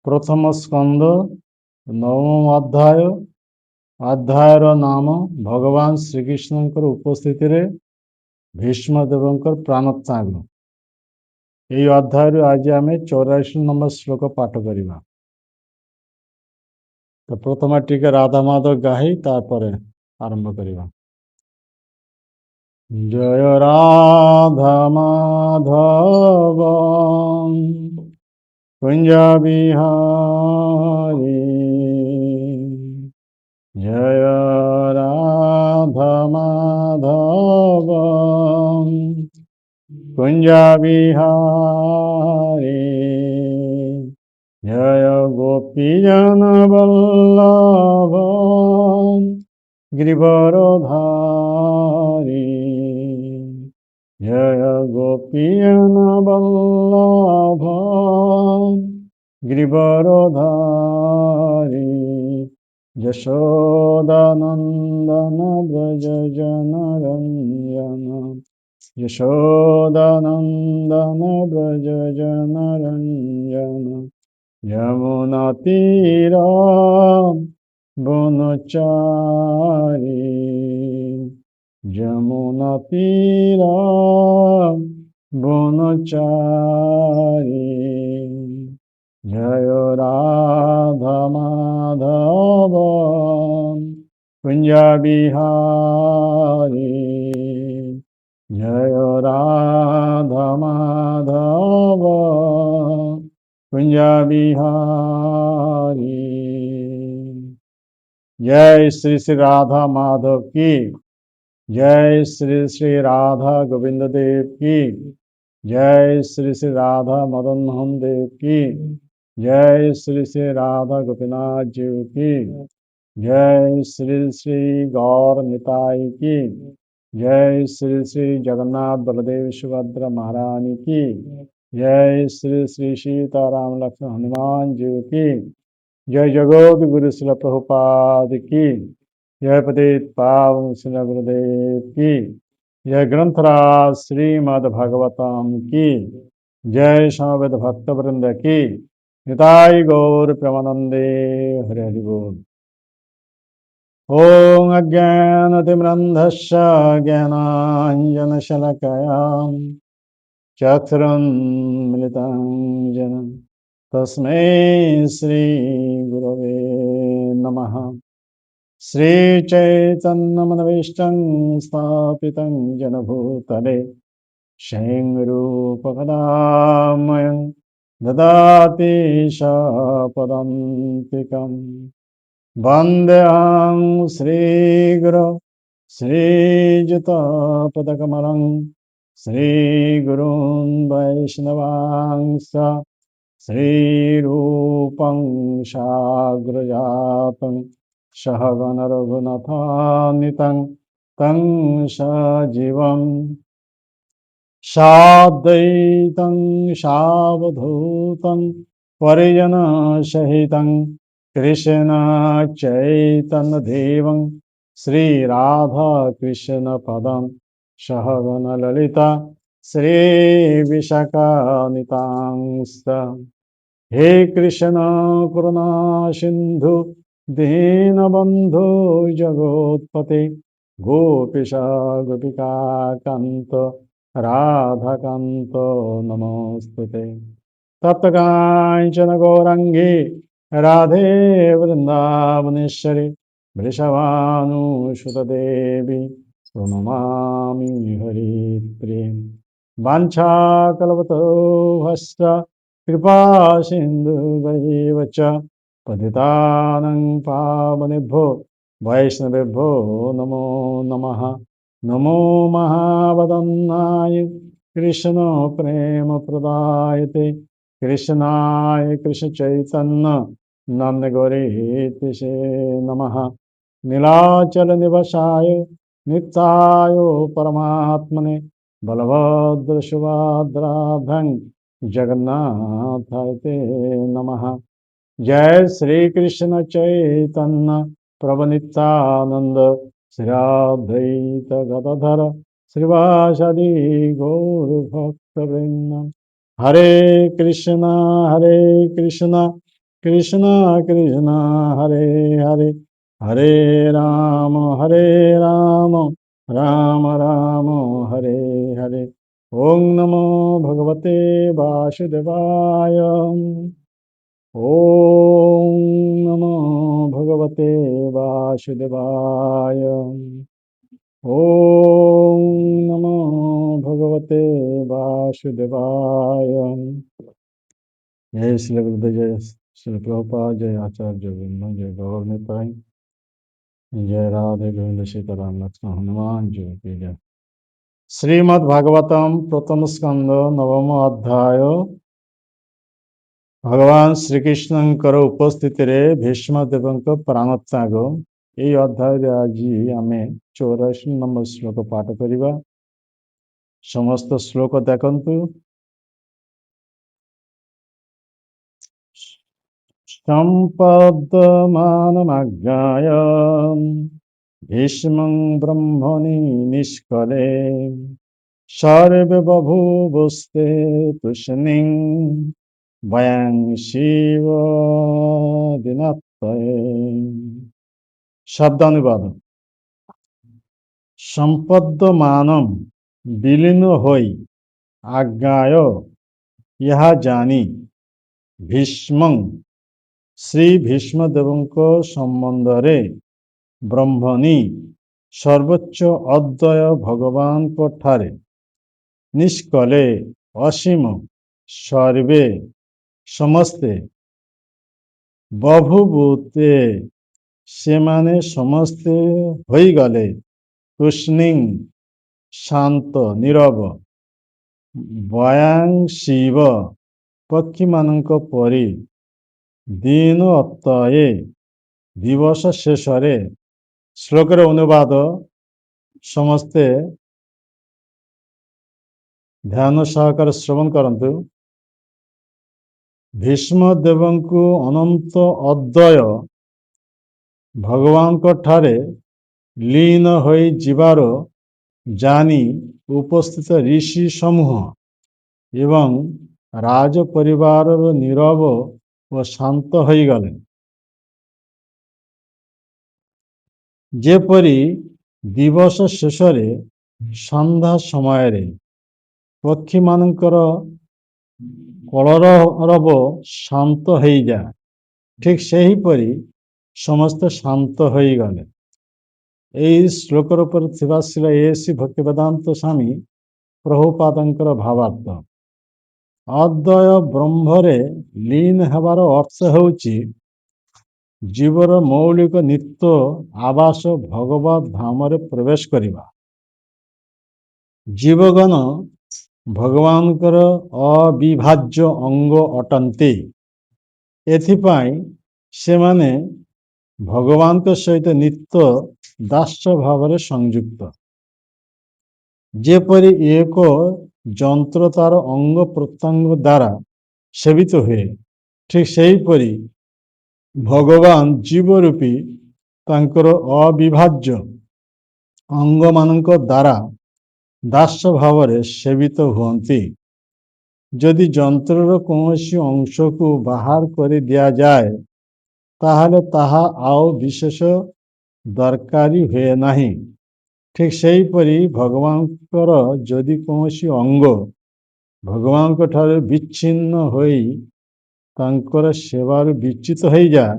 प्रथम स्कंद नवम अध्याय अध्यायर नाम भगवान श्रीकृष्ण उपस्थित भीष्मदेव प्राणत्याग। यही अध्याय आज आम 84 नंबर श्लोक पाठ करवा। तो प्रथम टीके राधा माधव गाही तापर आरंभ करवा। जय राधा माधव कुंज बिहारी जय राधा माधव कुंज बिहारी जय गोपीजन वल्लभ गिरिवरधारी जय गोपीजन वल्लभ गिरिवरधारी यशोदानंदन व्रज जनरंजन यशोदानंदन व्रज जनरंजन यमुना तीरा वनचारी यमुना तीरा वनचारी जय राधा माधव कुंज बिहारी जय राधा माधव कुंज बिहारी। जय श्री श्री राधा माधव की जय श्री श्री राधा गोविंद देव की जय श्री श्री राधा मदन मोहन देव की जय श्री श्री राधा गोपीनाथ जी की जय श्री श्री गौर निताई की जय श्री श्री जगन्नाथ बलदेव सुभद्रा महारानी की जय श्री श्री सीताराम लक्ष्मण हनुमान जी की जय जगत गुरु श्री प्रभुपाद की जय पतित पावन श्री गुरुदेव की जय ग्रंथराज श्रीमद् भागवतम की जय समवेत भक्त वृंद की निताई गौर प्रेमानंदे हरे हरि बोल। ओम अज्ञानतिमिरन्धस्य ज्ञानाञ्जनशलाकया चक्षुरुन्मिलितं येन तस्मै श्रीगुरवे नमः। श्रीचैतन्यमनवीष्टं स्थापितं जनभूतले स्वयं रूपकदामयं ददाति पदन्तिकं वन्देऽहं श्रीगुरो श्रीयुतपदकमलं श्रीगुरून् वैष्णवांश्च श्रीरूपं साग्रजातं सहगण रघुनाथान्वितं तं सजीवं साद्वैतं सावधूतं परिजनसहितं कृष्ण चैतन्यदेवं श्रीराधाकृष्णपदं सहगण ललिता श्रीविशाखान्वितांश्च हे कृष्ण करुणा सिंधु दीनबंधु जगोत्पते गोपीशा गोपिका कांत राधाकांत नमोस्तुते तप्तकांचन गौरांगी राधे वृंदावनेश्वरी वृषभानुसुतदेवी प्रणमामि हरिप्रिये वाञ्छाकल्पतरुभ्यश्च कृपा सिन्धुभ्यैव च पतितानं पावनेभ्यो वैष्णवेभ्यो नमो नमः। नमो महावदन्नाय कृष्ण प्रेम प्रदायते कृष्णाय कृष्ण चैतन्य नंद गौरीतिषे नमः। नीलाचल निवासाय नित्याय परमात्मने बलभद्र सुभद्राभ्यां जगन्नाथाय ते नमः। जय श्री कृष्ण चैतन्य प्रभु नित्यानंद श्री अद्वैत गदाधर श्रीवासादि गौर भक्तवृंद हरे कृष्णा কৃষ্ণ কৃষ্ণ হরে হরে হরে রাম রাম রাম হরে হরে। ওং নমো ভগবতে বাসুদেবায়। ওং নমো ভগবতে বাসুদেবায়। ওং নমো ভগবতে বাসুদেবায়। जय श्री गुरुदेव, जय श्री प्रभुपाद, जय आचार्य गोविंद, जय गौर निताई, जय राधे गोविंद सीताराम लक्ष्मण हनुमान जी की जय। श्रीमद् भागवतम प्रथम स्कंद नवम अध्याय। भगवान श्रीकृष्णଙ୍କର ଉପସ୍ଥିତିରେ ଭୀଷ୍ମଦେବଙ୍କ ପ୍ରାଣତ୍ୟାଗ। ଏହି ଅଧ୍ୟାୟରେ ଆଜି ଆମେ 84 ନମ୍ବର ଶ୍ଲୋକ ପାଠ କରିବା। ସମସ୍ତ ଶ୍ଲୋକ ଦେଖନ୍ତୁ। सम्पद्मानमज्ञाय भीष्मं ब्रह्मणि निष्कले सर्वे बभूवुस्ते तुष्णीं वयं शिवदिनत्तये। शब्दानुवाद। संपद्यमानं विलीन होई आज्ञाय यह जानी भीष्मं श्री भीष्मदेवଙ୍କ ସମ୍ବନ୍ଧରେ ବ୍ରହ୍ମଣି ସର୍ବୋଚ୍ଚ ଅଦ୍ୱୟ ଭଗବାନଙ୍କ ଠାରେ ନିଷ୍କଲେ ଅସୀମ ସର୍ବେ ସମସ୍ତେ ବହୁଭୂତେ ସେମାନେ ସମସ୍ତେ ହୋଇଗଲେ ତୁଷ୍ଣୀଂ ଶାନ୍ତ ନୀରବ ବୟାଂ ଶିବ ପକ୍ଷୀମାନଙ୍କ ପରି ଦିନ ଅତଏ ଦିବସ ଶେଷରେ। ଶ୍ଲୋକର ଅନୁବାଦ ସମସ୍ତେ ଧ୍ୟାନ ସହକାରେ ଶ୍ରବଣ କରନ୍ତୁ। ଭୀଷ୍ମଦେବଙ୍କୁ ଅନନ୍ତ ଅଦ୍ୱୟ ଭଗବାନଙ୍କ ଠାରେ ଲୀନ ହୋଇ ଯିବାର ଜାଣି ଉପସ୍ଥିତ ଋଷି ସମୂହ ଏବଂ ରାଜ ପରିବାରର ନୀରବ ଓ ଶାନ୍ତ ହୋଇଗଲେ। ଯେପରି ଦିବସ ଶେଷରେ ସନ୍ଧ୍ୟା ସମୟରେ ପକ୍ଷୀମାନଙ୍କର କଳରବ ଶାନ୍ତ ହୋଇଯାଏ, ଠିକ୍ ସେହିପରି ସମସ୍ତେ ଶାନ୍ତ ହୋଇଗଲେ। ଏହି ଶ୍ଲୋକର ଉପରେ ଥିବା ଶ୍ରୀ ଏ.ସି. ଭକ୍ତିବେଦାନ୍ତ ସ୍ୱାମୀ ପ୍ରଭୁପାଦଙ୍କର ଭାବାର୍ଥ। ଅଦ୍ୱୟ ବ୍ରହ୍ମରେ ଲୀନ ହେବାର ଅର୍ଥ ହେଉଛି ଜୀବର ମୌଳିକ ନିତ୍ୟ ଆବାସ ଭଗବତ ଧାମରେ ପ୍ରବେଶ କରିବା। ଜୀବଗଣ ଭଗବାନଙ୍କର ଅବିଭାଜ୍ୟ ଅଙ୍ଗ ଅଟନ୍ତି। ଏଥିପାଇଁ ସେମାନେ ଭଗବାନଙ୍କ ସହିତ ନିତ୍ୟ ଦାସ ଭାବରେ ସଂଯୁକ୍ତ। ଯେପରି ଏକ ଯନ୍ତ୍ର ତାର ଅଙ୍ଗ ପ୍ରତ୍ୟଙ୍ଗ ଦ୍ୱାରା ସେବିତ ହୁଏ, ଠିକ୍ ସେହିପରି ଭଗବାନ ଜୀବ ରୂପୀ ତାଙ୍କର ଅବିଭାଜ୍ୟ ଅଙ୍ଗମାନଙ୍କ ଦ୍ୱାରା ଦାସ ଭାବରେ ସେବିତ ହୁଅନ୍ତି। ଯଦି ଯନ୍ତ୍ରର କୌଣସି ଅଂଶକୁ ବାହାର କରି ଦିଆଯାଏ ତାହେଲେ ତାହା ଆଉ ବିଶେଷ ଦରକାରୀ ହୁଏ ନାହିଁ। ଠିକ୍ ସେହିପରି ଭଗବାନଙ୍କର ଯଦି କୌଣସି ଅଙ୍ଗ ଭଗବାନଙ୍କ ଠାରୁ ବିଚ୍ଛିନ୍ନ ହୋଇ ତାଙ୍କର ସେବାରୁ ବିଚ୍ୟୁତ ହୋଇଯାଏ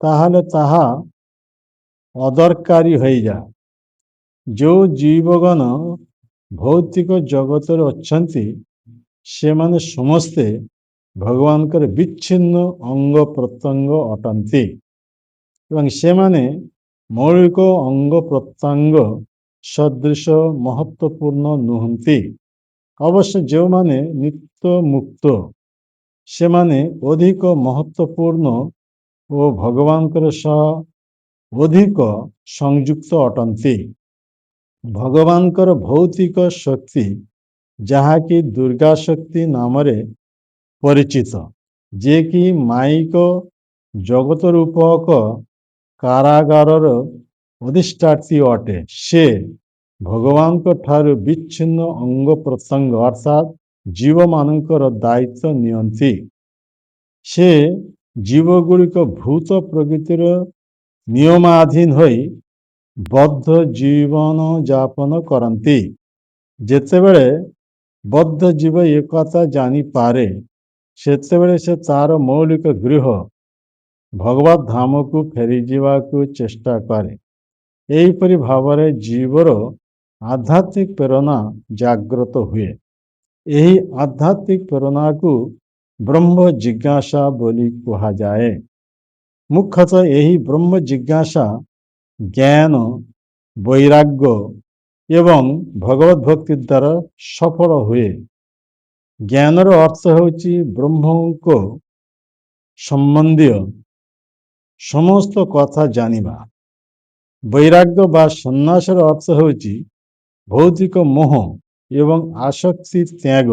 ତାହେଲେ ତାହା ଅଦରକାରୀ ହୋଇଯାଏ। ଯେଉଁ ଜୀବଗଣ ଭୌତିକ ଜଗତରେ ଅଛନ୍ତି ସେମାନେ ସମସ୍ତେ ଭଗବାନଙ୍କର ବିଚ୍ଛିନ୍ନ ଅଙ୍ଗ ପ୍ରତ୍ୟଙ୍ଗ ଅଟନ୍ତି ଏବଂ ସେମାନେ ମୌଳିକ ଅଙ୍ଗ ପ୍ରତ୍ୟଙ୍ଗ ସଦୃଶ ମହତ୍ୱପୂର୍ଣ୍ଣ ନୁହନ୍ତି। ଅବଶ୍ୟ ଯେଉଁମାନେ ନିତ୍ୟ ମୁକ୍ତ ସେମାନେ ଅଧିକ ମହତ୍ୱପୂର୍ଣ୍ଣ ଓ ଭଗବାନଙ୍କର ସହ ଅଧିକ ସଂଯୁକ୍ତ ଅଟନ୍ତି। ଭଗବାନଙ୍କର ଭୌତିକ ଶକ୍ତି ଯାହାକି ଦୁର୍ଗା ଶକ୍ତି ନାମରେ ପରିଚିତ, ଯିଏକି ମାଇକ ଜଗତ ରୂପକ କାରାଗାରର ଅଧିଷ୍ଠାତ୍ରୀ ଅଟେ, ସେ ଭଗବାନଙ୍କ ଠାରୁ ବିଚ୍ଛିନ୍ନ ଅଙ୍ଗ ପ୍ରତ୍ୟଙ୍ଗ ଅର୍ଥାତ୍ ଜୀବମାନଙ୍କର ଦାୟିତ୍ୱ ନିଅନ୍ତି। ସେ ଜୀବଗୁଡ଼ିକ ଭୂତ ପ୍ରକୃତିର ନିୟମାଧୀନ ହୋଇ ବଦ୍ଧ ଜୀବନ ଯାପନ କରନ୍ତି। ଯେତେବେଳେ ବଦ୍ଧ ଜୀବ ଏକଥା ଜାଣିପାରେ, ସେତେବେଳେ ସେ ତାର ମୌଳିକ ଗୃହ ଭଗବତ ଧାମକୁ ଫେରିଯିବାକୁ ଚେଷ୍ଟା କରେ। ଏହିପରି ଭାବରେ ଜୀବର ଆଧ୍ୟାତ୍ମିକ ପ୍ରେରଣା ଜାଗ୍ରତ ହୁଏ। ଏହି ଆଧ୍ୟାତ୍ମିକ ପ୍ରେରଣାକୁ ବ୍ରହ୍ମ ଜିଜ୍ଞାସା ବୋଲି କୁହାଯାଏ। ମୁଖ୍ୟତଃ ଏହି ବ୍ରହ୍ମ ଜିଜ୍ଞାସା ଜ୍ଞାନ, ବୈରାଗ୍ୟ ଏବଂ ଭଗବତ ଭକ୍ତି ଦ୍ୱାରା ସଫଳ ହୁଏ। ଜ୍ଞାନର ଅର୍ଥ ହେଉଛି ବ୍ରହ୍ମଙ୍କ ସମ୍ବନ୍ଧୀୟ ସମସ୍ତ କଥା ଜାଣିବା। ବୈରାଗ୍ୟ ବା ସନ୍ନ୍ୟାସର ଅର୍ଥ ହେଉଛି ଭୌତିକ ମୋହ ଏବଂ ଆସକ୍ତି ତ୍ୟାଗ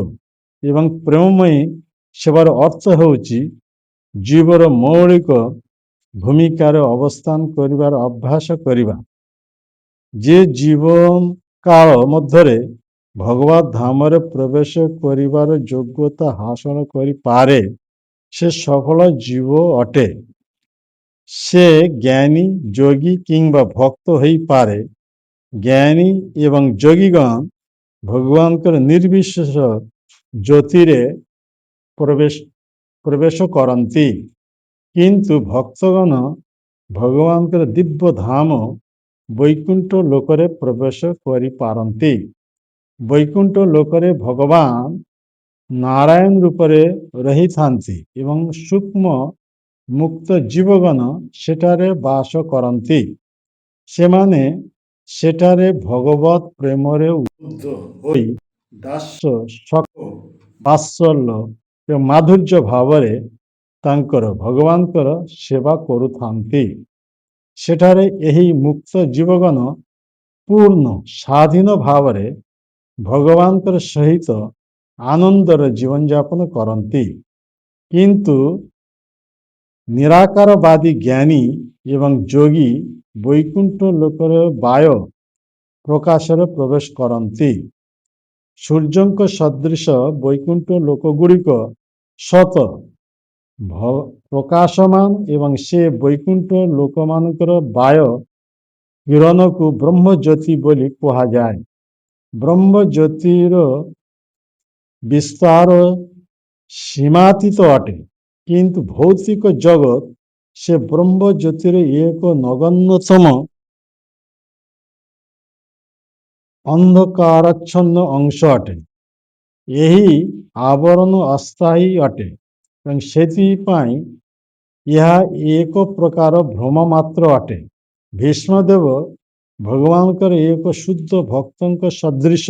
ଏବଂ ପ୍ରେମମୟୀ ସେବାର ଅର୍ଥ ହେଉଛି ଜୀବର ମୌଳିକ ଭୂମିକାରେ ଅବସ୍ଥାନ କରିବାର ଅଭ୍ୟାସ କରିବା। ଯେ ଜୀବନ କାଳ ମଧ୍ୟରେ ଭଗବତ ଧାମରେ ପ୍ରବେଶ କରିବାର ଯୋଗ୍ୟତା ହାସଲ କରିପାରେ, ସେ ସଫଳ ଜୀବ ଅଟେ। ସେ ଜ୍ଞାନୀ, ଯୋଗୀ କିମ୍ବା ଭକ୍ତ ହୋଇପାରେ। ଜ୍ଞାନୀ ଏବଂ ଯୋଗୀଗଣ ଭଗବାନଙ୍କର ନିର୍ବିଶେଷ ଜ୍ୟୋତିରେ ପ୍ରବେଶ କରନ୍ତି, କିନ୍ତୁ ଭକ୍ତଗଣ ଭଗବାନଙ୍କର ଦିବ୍ୟ ଧାମ ବୈକୁଣ୍ଠ ଲୋକରେ ପ୍ରବେଶ କରିପାରନ୍ତି। ବୈକୁଣ୍ଠ ଲୋକରେ ଭଗବାନ ନାରାୟଣ ରୂପରେ ରହିଥାନ୍ତି ଏବଂ ସୂକ୍ଷ୍ମ ମୁକ୍ତ ଜୀବଗଣ ସେଠାରେ ବାସ କରନ୍ତି। ସେମାନେ ସେଠାରେ ଭଗବତ ପ୍ରେମରେ ଉଦ୍ବୁଦ୍ଧ ହୋଇ ଦାସ, ଶକ, ବାତ୍ସଲ୍ୟ ଏବଂ ମାଧୁର୍ଯ୍ୟ ଭାବରେ ତାଙ୍କର ଭଗବାନଙ୍କର ସେବା କରୁଥାନ୍ତି। ସେଠାରେ ଏହି ମୁକ୍ତ ଜୀବଗଣ ପୂର୍ଣ୍ଣ ସ୍ୱାଧୀନ ଭାବରେ ଭଗବାନଙ୍କର ସହିତ ଆନନ୍ଦର ଜୀବନଯାପନ କରନ୍ତି। କିନ୍ତୁ ନିରାକାରବାଦୀ ଜ୍ଞାନୀ ଏବଂ ଯୋଗୀ ବୈକୁଣ୍ଠ ଲୋକର ବାହ୍ୟ ପ୍ରକାଶରେ ପ୍ରବେଶ କରନ୍ତି। ସୂର୍ଯ୍ୟଙ୍କ ସଦୃଶ ବୈକୁଣ୍ଠ ଲୋକଗୁଡ଼ିକ ସତ ପ୍ରକାଶମାନ ଏବଂ ସେ ବୈକୁଣ୍ଠ ଲୋକମାନଙ୍କର ବାହ୍ୟ କିରଣକୁ ବ୍ରହ୍ମଜ୍ୟୋତି ବୋଲି କୁହାଯାଏ। ବ୍ରହ୍ମଜ୍ୟୋତିର ବିସ୍ତାର ସୀମାତୀତ ଅଟେ, କିନ୍ତୁ ଭୌତିକ ଜଗତ ସେ ବ୍ରହ୍ମଜ୍ୟୋତିର ଏକ ନଗଣ୍ୟତମ ଅନ୍ଧକାରାଚ୍ଛନ୍ନ ଅଂଶ ଅଟେ। ଏହି ଆବରଣ ଅସ୍ଥାୟୀ ଅଟେ ଏବଂ ସେଥିପାଇଁ ଏହା ଏକ ପ୍ରକାର ଭ୍ରମ ମାତ୍ର ଅଟେ। ଭୀଷ୍ମଦେବ ଭଗବାନଙ୍କର ଏକ ଶୁଦ୍ଧ ଭକ୍ତଙ୍କ ସଦୃଶ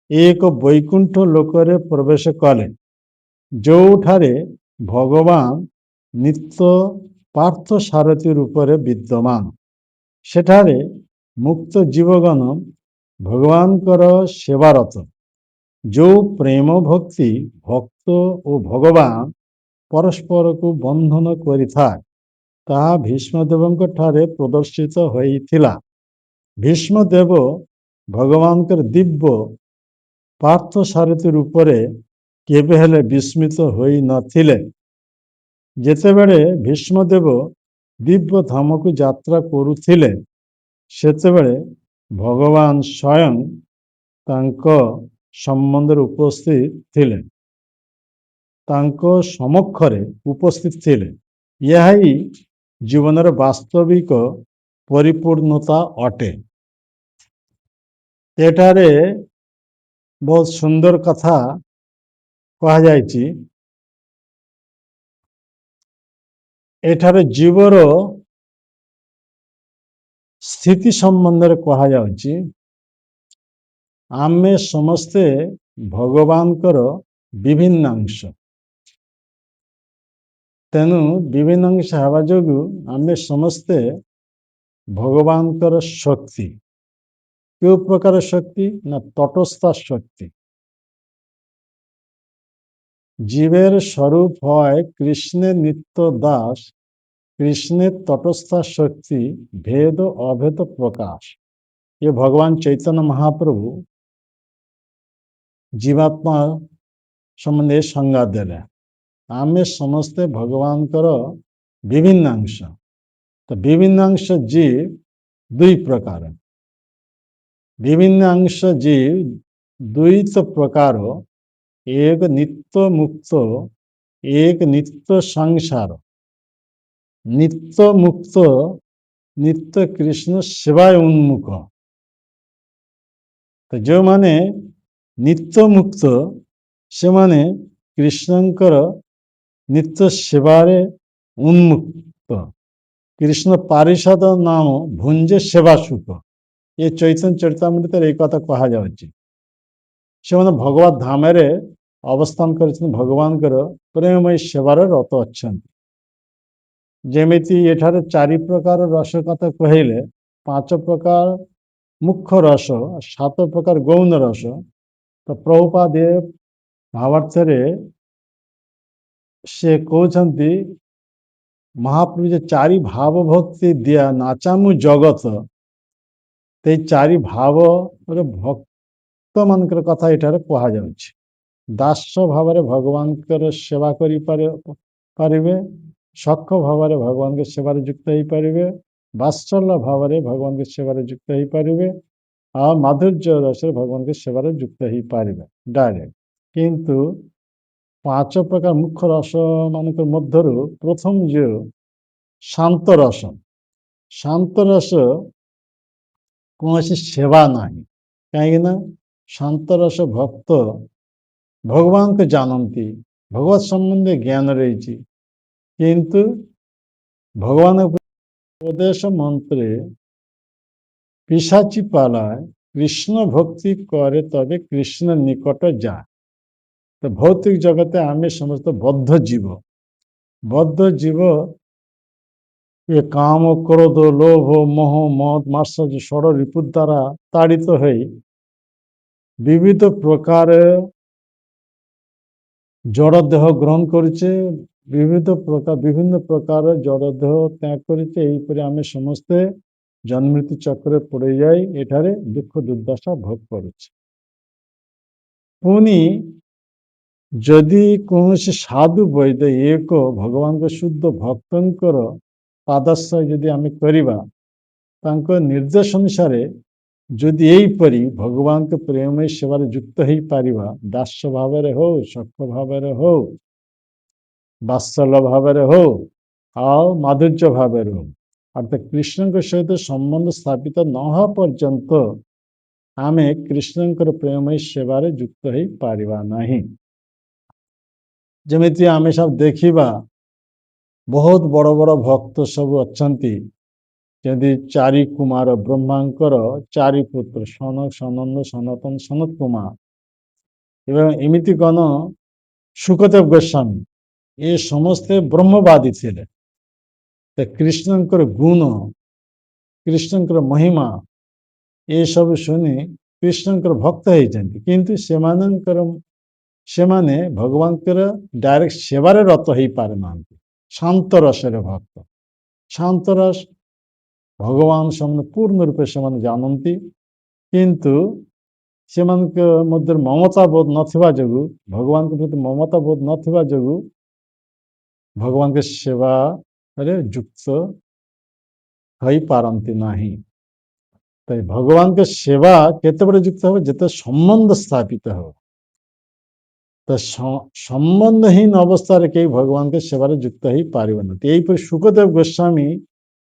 ଏକ ବୈକୁଣ୍ଠ ଲୋକରେ ପ୍ରବେଶ କଲେ, ଯେଉଁଠାରେ ଭଗବାନ ନିତ୍ୟ ପାର୍ଥସାରଥୀ ରୂପରେ ବିଦ୍ୟମାନ। ସେଠାରେ ମୁକ୍ତ ଜୀବଗଣ ଭଗବାନଙ୍କର ସେବାରତ। ଯେଉଁ ପ୍ରେମ ଭକ୍ତି ଭକ୍ତ ଓ ଭଗବାନ ପରସ୍ପରକୁ ବନ୍ଧନ କରିଥାଏ, ତାହା ଭୀଷ୍ମଦେବଙ୍କ ଠାରେ ପ୍ରଦର୍ଶିତ ହୋଇଥିଲା। ଭୀଷ୍ମଦେବ ଭଗବାନଙ୍କର ଦିବ୍ୟ ପାର୍ଥସାରଥୀ ରୂପରେ କେବେ ହେଲେ ବିସ୍ମିତ ହୋଇନଥିଲେ। ଯେତେବେଳେ ଭୀଷ୍ମଦେବ ଦିବ୍ୟ ଧାମକୁ ଯାତ୍ରା କରୁଥିଲେ, ସେତେବେଳେ ଭଗବାନ ସ୍ୱୟଂ ତାଙ୍କ ସମ୍ବନ୍ଧରେ ଉପସ୍ଥିତ ଥିଲେ, ତାଙ୍କ ସମକ୍ଷରେ ଉପସ୍ଥିତ ଥିଲେ। ଏହା ହିଁ ଜୀବନର ବାସ୍ତବିକ ପରିପୂର୍ଣ୍ଣତା ଅଟେ। ଏଠାରେ ବହୁତ ସୁନ୍ଦର କଥା କୁହାଯାଇଛି। ଏଠାରେ ଜୀବର ସ୍ଥିତି ସମ୍ବନ୍ଧରେ କୁହାଯାଉଛି। ଆମେ ସମସ୍ତେ ଭଗବାନଙ୍କର ବିଭିନ୍ନ ଅଂଶ। ତେଣୁ ବିଭିନ୍ନ ଅଂଶ ହେବା ଯୋଗୁଁ ଆମେ ସମସ୍ତେ ଭଗବାନଙ୍କର ଶକ୍ତି। କେଉଁ ପ୍ରକାର ଶକ୍ତି? ନା তটস্থ শক্তি। জীবের স্বরূপ হয় কৃষ্ণের নিত্য দাস, কৃষ্ণের তটস্থা শক্তি ভেদ অভেদ প্রকাশ। ये भगवान चैतन्य महाप्रभु जीवात्मा संबंधे संज्ञा देले। आमे समस्ते भगवानकर विभिन्नांश। तो विभिन्नांश जीव दुई प्रकार। विभिन्नांश जीव द्वैत प्रकार, एक नित्य मुक्त, एक नित्य संसार। नित्य मुक्त नित्य कृष्ण सेवाय उन्मुख। तो जो माने नित्य मुक्त से माने कृष्णंकर नित्य सेवारे उन्मुक्त। कृष्ण पारिषद नाम भुंजे सेवा सुख। ये चैतन्य चरितामृत एक कथा कहा जाउछि। से माने भगवत धामरे अवस्थान कर भगवान प्रेममय सेवार रत अछंती। जेमिति एठारे चारि प्रकार रस कथा कहले, पांच प्रकार मुख्य रस, सात प्रकार गौण रस। तो प्रभुपाद भावार्थ से कहते महाप्रभु जे चारि भाव भक्ति दिया नाचामु जगत, ते चारि भाव भक्त मानकर कथा एठारे कहा जाउछि। दास्य भाव भगवान सेवा करि पारिबे, सख भाव भगवान के सेवार युक्त हो पारिबे, वात्सल्य भाव भगवान के सेवार युक्त हो पारिबे, आ माधुर्य रस भगवान के सेवार युक्त हो पारिबे डायरेक्ट। किंतु पांच प्रकार मुख्य रस मानक मध्य प्रथम जो शांत रस, शांत रस कौन सेवा ना कहीं शांत रस भक्त भगवान को जानती, भगवत संबंधी ज्ञान रही, किंतु भगवान उपदेश मंत्रे पिशाची पालाय कृष्ण भक्ति करे तबे कृष्ण निकट जा। तो भौतिक जगते आमे समस्त बद्ध जीव, बद्ध जीव ये काम क्रोध लोभ मोह मद मात्सर्य षड़ रिपु द्वारा ताड़ित हो विविध प्रकार जड़ देह ग्रहण करुचे, विविध प्रकार विभिन्न प्रकार जड़ देह त्याग करुचे। आमे समस्ते जन्मृत्यु चक्र पड़े जाए एठारे दुख दुर्दशा भोग करुचे। पुनी जदि कौन साधु वैद एक भगवान को शुद्ध भक्तंकर पादाश्रय जदि आमे करिबा, तांको निर्देश अनुसार जदि यहीपरि भगवान के प्रेममय सेवार युक्त हो पारिबा, दास्य भाव हो, सख भाव हो, वात्सल्य भाव हो, आ माधुर्य भाव हो, अर्थात कृष्ण के सहित संबंध स्थापित न हो पर्यंत आमे कृष्णंकर प्रेममय सेवार युक्त हो पारिबा नहीं। जमिति आमे सब देखिबा बहुत बड़ बड़ भक्त सब अछंती, जदि चारि कुमार ब्रह्मांकर चारि पुत्र सनक सनंद सनातन सनत कुमार एवं एमिति कौन सुखदेव गोस्वामी, ये समस्ते ब्रह्मवादी थे। तो कृष्णंकर गुण कृष्णंकर महिमा ये सब शुनि कृष्णंकर भक्त होती, किंतु सेमाने भगवान डायरेक्ट सेवार रत हो पारे ना। शांत रसर भक्त, शांत रस भगवान से पूर्ण रूपे से जानती, किंतु से मध्य ममता बोध नथिबा जोगु, भगवान के प्रति ममता बोध नथिबा जोगु भगवान के सेवा रे युक्त हो पारती नहीं। तो भगवान के सेवा केते बड़े युक्त हो जिते संबंध स्थापित हो। तो संबंधहीन अवस्था कई भगवान के सेवार युक्त हो पारिबन। यहीपर सुखदेव गोस्वामी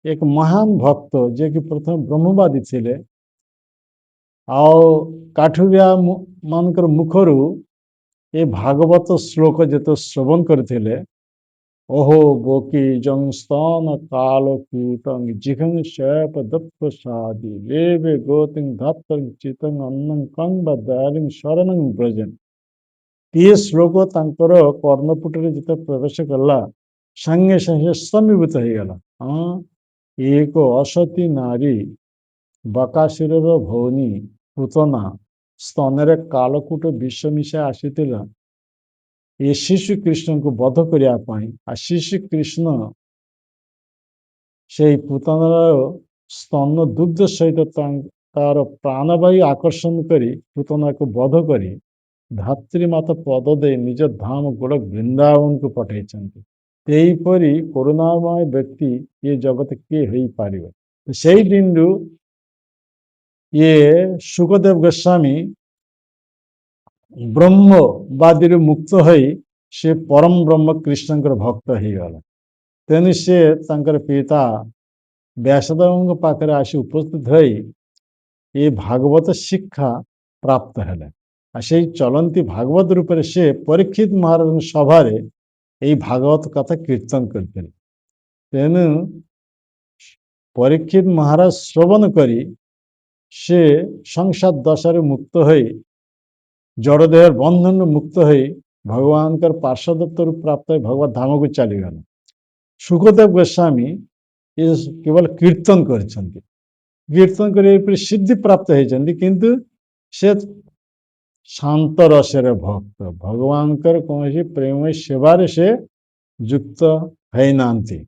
एक महान भक्त जे कि प्रथम ब्रह्मवादी थे, काठुरिया मानकर मुखरु ये भागवत श्लोक जो श्रवण करते, ओहो बोकी जंग स्तन कालकूटं जिघं शैप दत्त सादि लेवे गोतिं धत्तं चितं अन्नं कंग दयालिं शरणं ब्रजन। ये श्लोक तांकर कर्णपुटरे जिते प्रवेश कला संगे संगे स्तंभीभूत हो गला। हाँ, एक असती नारी बकासुर भौनी पूतना स्तन कालकूट विष मिशा आसीथिला ये शिशु कृष्ण को बध करने, आ शिशु कृष्ण से पूतनार स्तन दुग्ध सहित तार प्राणवायु आकर्षण करी पूतना को बध करी ଧାତ୍ରୀ ମାତା ପଦ ଦେଇ ନିଜ ଧାମ ଗୋଡ଼ ବୃନ୍ଦାବନକୁ ପଠାଇଛନ୍ତି। ସେହିପରି କରୁଣାମୟ ବ୍ୟକ୍ତି ଏ ଜଗତ କିଏ ହୋଇପାରିବ? ସେଇ ଦିନରୁ ଇଏ ସୁଖଦେବ ଗୋସ୍ୱାମୀ ବ୍ରହ୍ମବାଦୀରୁ ମୁକ୍ତ ହୋଇ ସେ ପରମ ବ୍ରହ୍ମ କୃଷ୍ଣଙ୍କର ଭକ୍ତ ହେଇଗଲା। ତେଣୁ ସେ ତାଙ୍କର ପିତା ବ୍ୟାସଦେବଙ୍କ ପାଖରେ ଆସି ଉପସ୍ଥିତ ହୋଇ ଏ ଭାଗବତ ଶିକ୍ଷା ପ୍ରାପ୍ତ ହେଲେ। আর সেই চলନ୍ତି ଭାଗବତ ରୂପରେ ସେ ପରୀକ୍ଷିତ ମହାରାଜଙ୍କ ସଭାରେ এই ଭାଗବତ କଥା କୀର୍ତ୍ତନ କରିଥିଲେ। ତେଣୁ ପରୀକ୍ଷିତ ମହାରାଜ ଶ୍ରବଣ କରି ସେ ସଂସାର ଦଶାରୁ ମୁକ୍ତ ହୋଇ ଜଡ଼ଦେହର ବନ୍ଧନରୁ ମୁକ୍ତ ହୋଇ ଭଗବାନଙ୍କର ପାର୍ଶ୍ୱଦତ୍ତରୁ ପ୍ରାପ୍ତ ହୋଇ ଭଗବତ ଧାମକୁ ଚାଲିଗଲେ। ସୁଖଦେବ ଗୋସ୍ୱାମୀ ଏ କେବଳ କୀର୍ତ୍ତନ କରିଛନ୍ତି, କୀର୍ତ୍ତନ କରି ଏପରି ସିଦ୍ଧି ପ୍ରାପ୍ତ ହେଇଛନ୍ତି, କିନ୍ତୁ ସେ ଶାନ୍ତ ରସରେ ଭକ୍ତ, ଭଗବାନଙ୍କର କୌଣସି ପ୍ରେମ ସେବାରେ ସେ ଯୁକ୍ତ ହେଇନାହାନ୍ତି,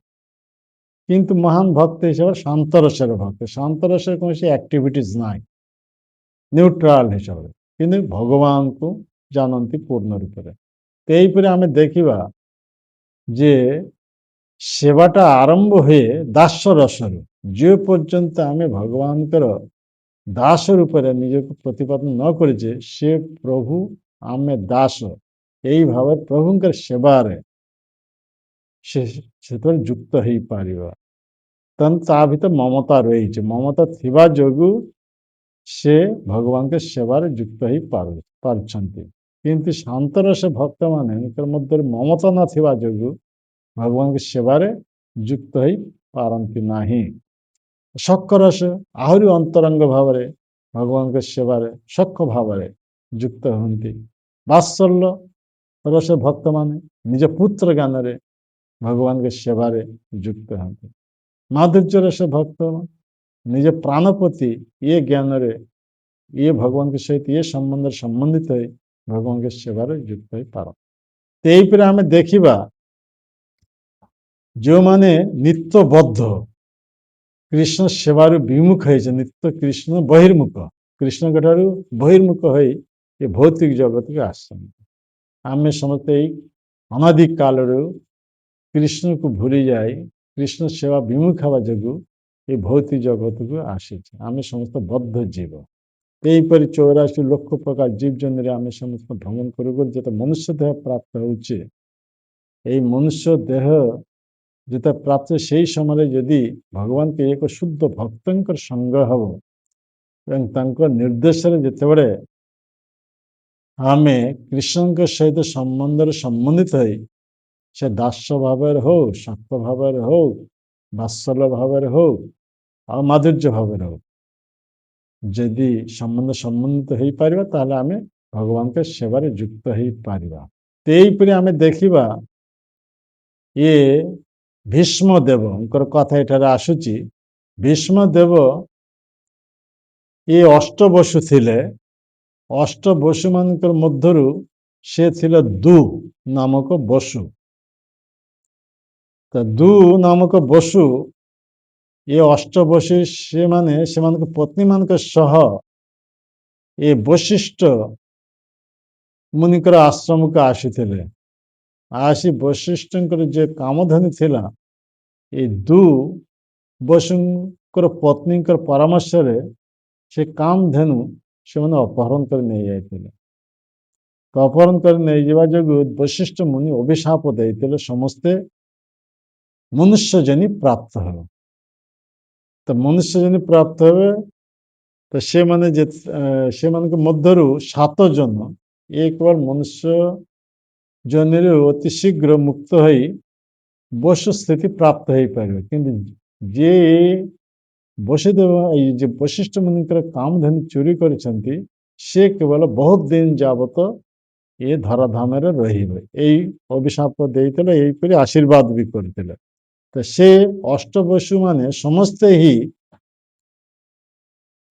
କିନ୍ତୁ ମହାନ ଭକ୍ତ ହିସାବରେ ଶାନ୍ତ ରସରେ ଭକ୍ତ। ଶାନ୍ତ ରସରେ କୌଣସି ଆକ୍ଟିଭିଟିଜ ନାହିଁ, ନ୍ୟୁଟ୍ରାଲ ହିସାବରେ, କିନ୍ତୁ ଭଗବାନଙ୍କୁ ଜାଣନ୍ତି ପୂର୍ଣ୍ଣ ରୂପରେ। ଏହିପରି ଆମେ ଦେଖିବା ଯେ ସେବାଟା ଆରମ୍ଭ ହୁଏ ଦାସ ରସରୁ। ଯେ ପର୍ଯ୍ୟନ୍ତ ଆମେ ଭଗବାନଙ୍କର ଦାସ ରୂପରେ ନିଜକୁ ପ୍ରତିପାଦନ ନ କରିଛେ, ସେ ପ୍ରଭୁ ଆମେ ଦାସ, এই ଭାବରେ ପ୍ରଭୁଙ୍କର ସେବାରେ ସେ ସେତେବେଳେ ଯୁକ୍ତ ହେଇପାରିବ। ତେଣୁ ତା ଭିତରେ ମମତା ରହିଛି, ମମତା ଥିବା ଯୋଗୁଁ ସେ ଭଗବାନଙ୍କ ସେବାରେ ଯୁକ୍ତ ହେଇ ପାରୁଛନ୍ତି। କିନ୍ତୁ ଶାନ୍ତରସ ଭକ୍ତମାନଙ୍କର ମଧ୍ୟରେ ମମତା ନଥିବା ଯୋଗୁଁ ଭଗବାନଙ୍କ ସେବାରେ ଯୁକ୍ତ ହେଇ ପାରନ୍ତି ନାହିଁ। ସଖରସ ଆହୁରି ଅନ୍ତରଙ୍ଗ ଭାବରେ ଭଗବାନଙ୍କ ସେବାରେ ସଖ ଭାବରେ ଯୁକ୍ତ ହୁଅନ୍ତି। ବାତ୍ସଲ୍ୟ ରସ ଭକ୍ତମାନେ ନିଜ ପୁତ୍ର ଜ୍ଞାନରେ ଭଗବାନଙ୍କ ସେବାରେ ଯୁକ୍ତ ହୁଅନ୍ତି। ମାଧୁର୍ଯ୍ୟ ରସ ଭକ୍ତ ନିଜ ପ୍ରାଣପତି ଇଏ ଜ୍ଞାନରେ ଇଏ ଭଗବାନଙ୍କ ସହିତ ଇଏ ସମ୍ବନ୍ଧରେ ସମ୍ବନ୍ଧିତ ହୋଇ ଭଗବାନଙ୍କ ସେବାରେ ଯୁକ୍ତ ହେଇପାରନ୍ତି। ଏହିପରି ଆମେ ଦେଖିବା ଯେଉଁମାନେ ନିତ୍ୟବଦ୍ଧ କୃଷ୍ଣ ସେବାରୁ ବିମୁଖ ହେଇছে, ନିତ୍ୟ କୃଷ୍ଣ ବହିର୍ମୁଖ, କୃଷ୍ଣଙ୍କ ଠାରୁ ବହିର୍ମୁଖ ହୋଇ ଏ ଭୌତିକ ଜଗତକୁ ଆସିଛନ୍ତି। ଆମେ ସମସ୍ତେ ଏଇ ଅନାଦି କାଳରୁ କୃଷ୍ଣକୁ ଭୁଲି ଯାଇ କୃଷ୍ଣ ସେବା ବିମୁଖ ହେବା ଯୋଗୁଁ ଏ ଭୌତିକ ଜଗତକୁ ଆସିଛେ। ଆମେ ସମସ୍ତେ ବଦ୍ଧ ଜୀବ। ଏହିପରି 84 ଲକ୍ଷ ପ୍ରକାର ଜୀବ ଜନ୍ମରେ ଆମେ ସମସ୍ତେ ଭ୍ରମଣ କରୁ କରୁ ଯେତେ ମନୁଷ୍ୟ ଦେହ ପ୍ରାପ୍ତ ହେଉଛି, এই ମନୁଷ୍ୟ ଦେହ ଯେତେ ପ୍ରାପ୍ତ ସେହି ସମୟରେ ଯଦି ଭଗବାନଙ୍କ ଏକ ଶୁଦ୍ଧ ଭକ୍ତଙ୍କର ସଙ୍ଗ ହେବ ଏବଂ ତାଙ୍କ ନିର୍ଦ୍ଦେଶରେ ଯେତେବେଳେ ଆମେ କୃଷ୍ଣଙ୍କ ସହିତ ସମ୍ବନ୍ଧରେ ସମ୍ବନ୍ଧିତ ହୋଇ ସେ ଦାସ ଭାବରେ ହଉ, ସତ୍ୟ ଭାବରେ ହଉ, ବାତ୍ସଲ୍ୟ ଭାବରେ ହଉ ଆଉ ମାଧୁର୍ଯ୍ୟ ଭାବରେ ହଉ, ଯଦି ସମ୍ବନ୍ଧିତ ହେଇପାରିବା ତାହେଲେ ଆମେ ଭଗବାନଙ୍କ ସେବାରେ ଯୁକ୍ତ ହେଇପାରିବା। ଏହିପରି ଆମେ ଦେଖିବା ଇଏ ଭୀଷ୍ମ ଦେବଙ୍କର କଥା ଏଠାରେ ଆସୁଛି। ଭୀଷ୍ମ ଦେବ ଇଏ ଅଷ୍ଟବସୁ ଥିଲେ। ଅଷ୍ଟବସୁମାନଙ୍କର ମଧ୍ୟରୁ ସେ ଥିଲେ ଦୁ ନାମକ ବସୁ। ତ ଦୁ ନାମକ ବସୁ ଏ ଅଷ୍ଟବସୁ ସେମାନେ ସେମାନଙ୍କ ପତ୍ନୀମାନଙ୍କ ସହ ଏ ବଶିଷ୍ଠ ମୁନିଙ୍କର ଆଶ୍ରମକୁ ଆସିଥିଲେ। ଆସି ବଶିଷ୍ଠଙ୍କର ଯେ କାମଧେନୁ ଥିଲା, ଏ ଦୁ ବସୁଙ୍କର ପତ୍ନୀଙ୍କର ପରାମର୍ଶରେ ସେ କାମଧେନୁ ସେମାନେ ଅପହରଣ କରି ନେଇଯାଇଥିଲେ। ତ ଅପହରଣ କରି ନେଇଯିବା ଯୋଗୁଁ ବଶିଷ୍ଠ ମୁନି ଅଭିଶାପ ଦେଇଥିଲେ ସମସ୍ତେ ମନୁଷ୍ୟଜନୀ ପ୍ରାପ୍ତ ହେବ। ତ ମନୁଷ୍ୟଜନୀ ପ୍ରାପ୍ତ ହେବେ, ତ ସେମାନଙ୍କ ମଧ୍ୟରୁ 7 ଜଣ ଏ କେବଳ ମନୁଷ୍ୟ ଜନିରୁ ଅତି ଶୀଘ୍ର ମୁକ୍ତ ହୋଇ ବସୁ ସ୍ଥିତି ପ୍ରାପ୍ତ ହେଇପାରିବେ। କିନ୍ତୁ ଯେ ବସୁଦେବ ଏଇ ଯେ ବଶିଷ୍ଠ ମୁନିଙ୍କର କାମଧେନୁ ଚୋରି କରିଛନ୍ତି, ସେ କେବଳ ବହୁତ ଦିନ ଯାବତ ଏ ଧରାଧାମରେ ରହିବେ। ଏଇ ଅଭିଶାପ ଦେଇଥିଲେ, ଏହିପରି ଆଶୀର୍ବାଦ ବି କରିଥିଲେ। ତ ସେ ଅଷ୍ଟବସୁ ମାନେ ସମସ୍ତେ ହିଁ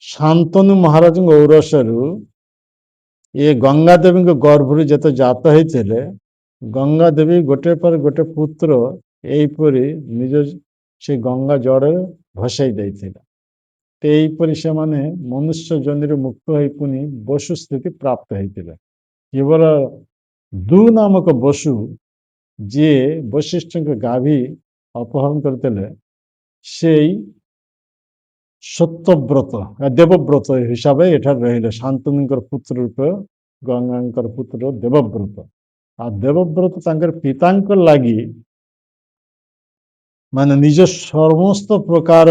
ଶାନ୍ତନୁ ମହାରାଜଙ୍କ ଔରସରୁ ଏ ଗଙ୍ଗା ଦେବୀଙ୍କ ଗର୍ଭରୁ ଯେତେ ଜାତ ହେଇଥିଲେ, ଗଙ୍ଗା ଦେବୀ ଗୋଟେ ପରେ ଗୋଟେ ପୁତ୍ର ଏହିପରି ନିଜ ସେ ଗଙ୍ଗା ଜଳରେ ଭସାଇ ଦେଇଥିଲେ। ଏହିପରି ସେମାନେ ମନୁଷ୍ୟ ଜନିରୁ ମୁକ୍ତ ହୋଇ ପୁଣି ବସୁ ସ୍ଥିତି ପ୍ରାପ୍ତ ହେଇଥିଲେ। କେବଳ ଦୁ ନାମକ ବସୁ ଯିଏ ବୈଶିଷ୍ଠଙ୍କ ଗାଭୀ ଅପହରଣ କରିଥିଲେ ସେଇ ସତ୍ୟବ୍ରତ ଦେବବ୍ରତ ହିସାବରେ ଏଠାରେ ରହିଲେ। ଶାନ୍ତନୁଙ୍କର ପୁତ୍ର ରୂପେ ଗଙ୍ଗାଙ୍କର ପୁତ୍ର ଦେବବ୍ରତ। ଆଉ ଦେବବ୍ରତ ତାଙ୍କର ପିତାଙ୍କ ଲାଗି ମାନେ ନିଜ ସମସ୍ତ ପ୍ରକାର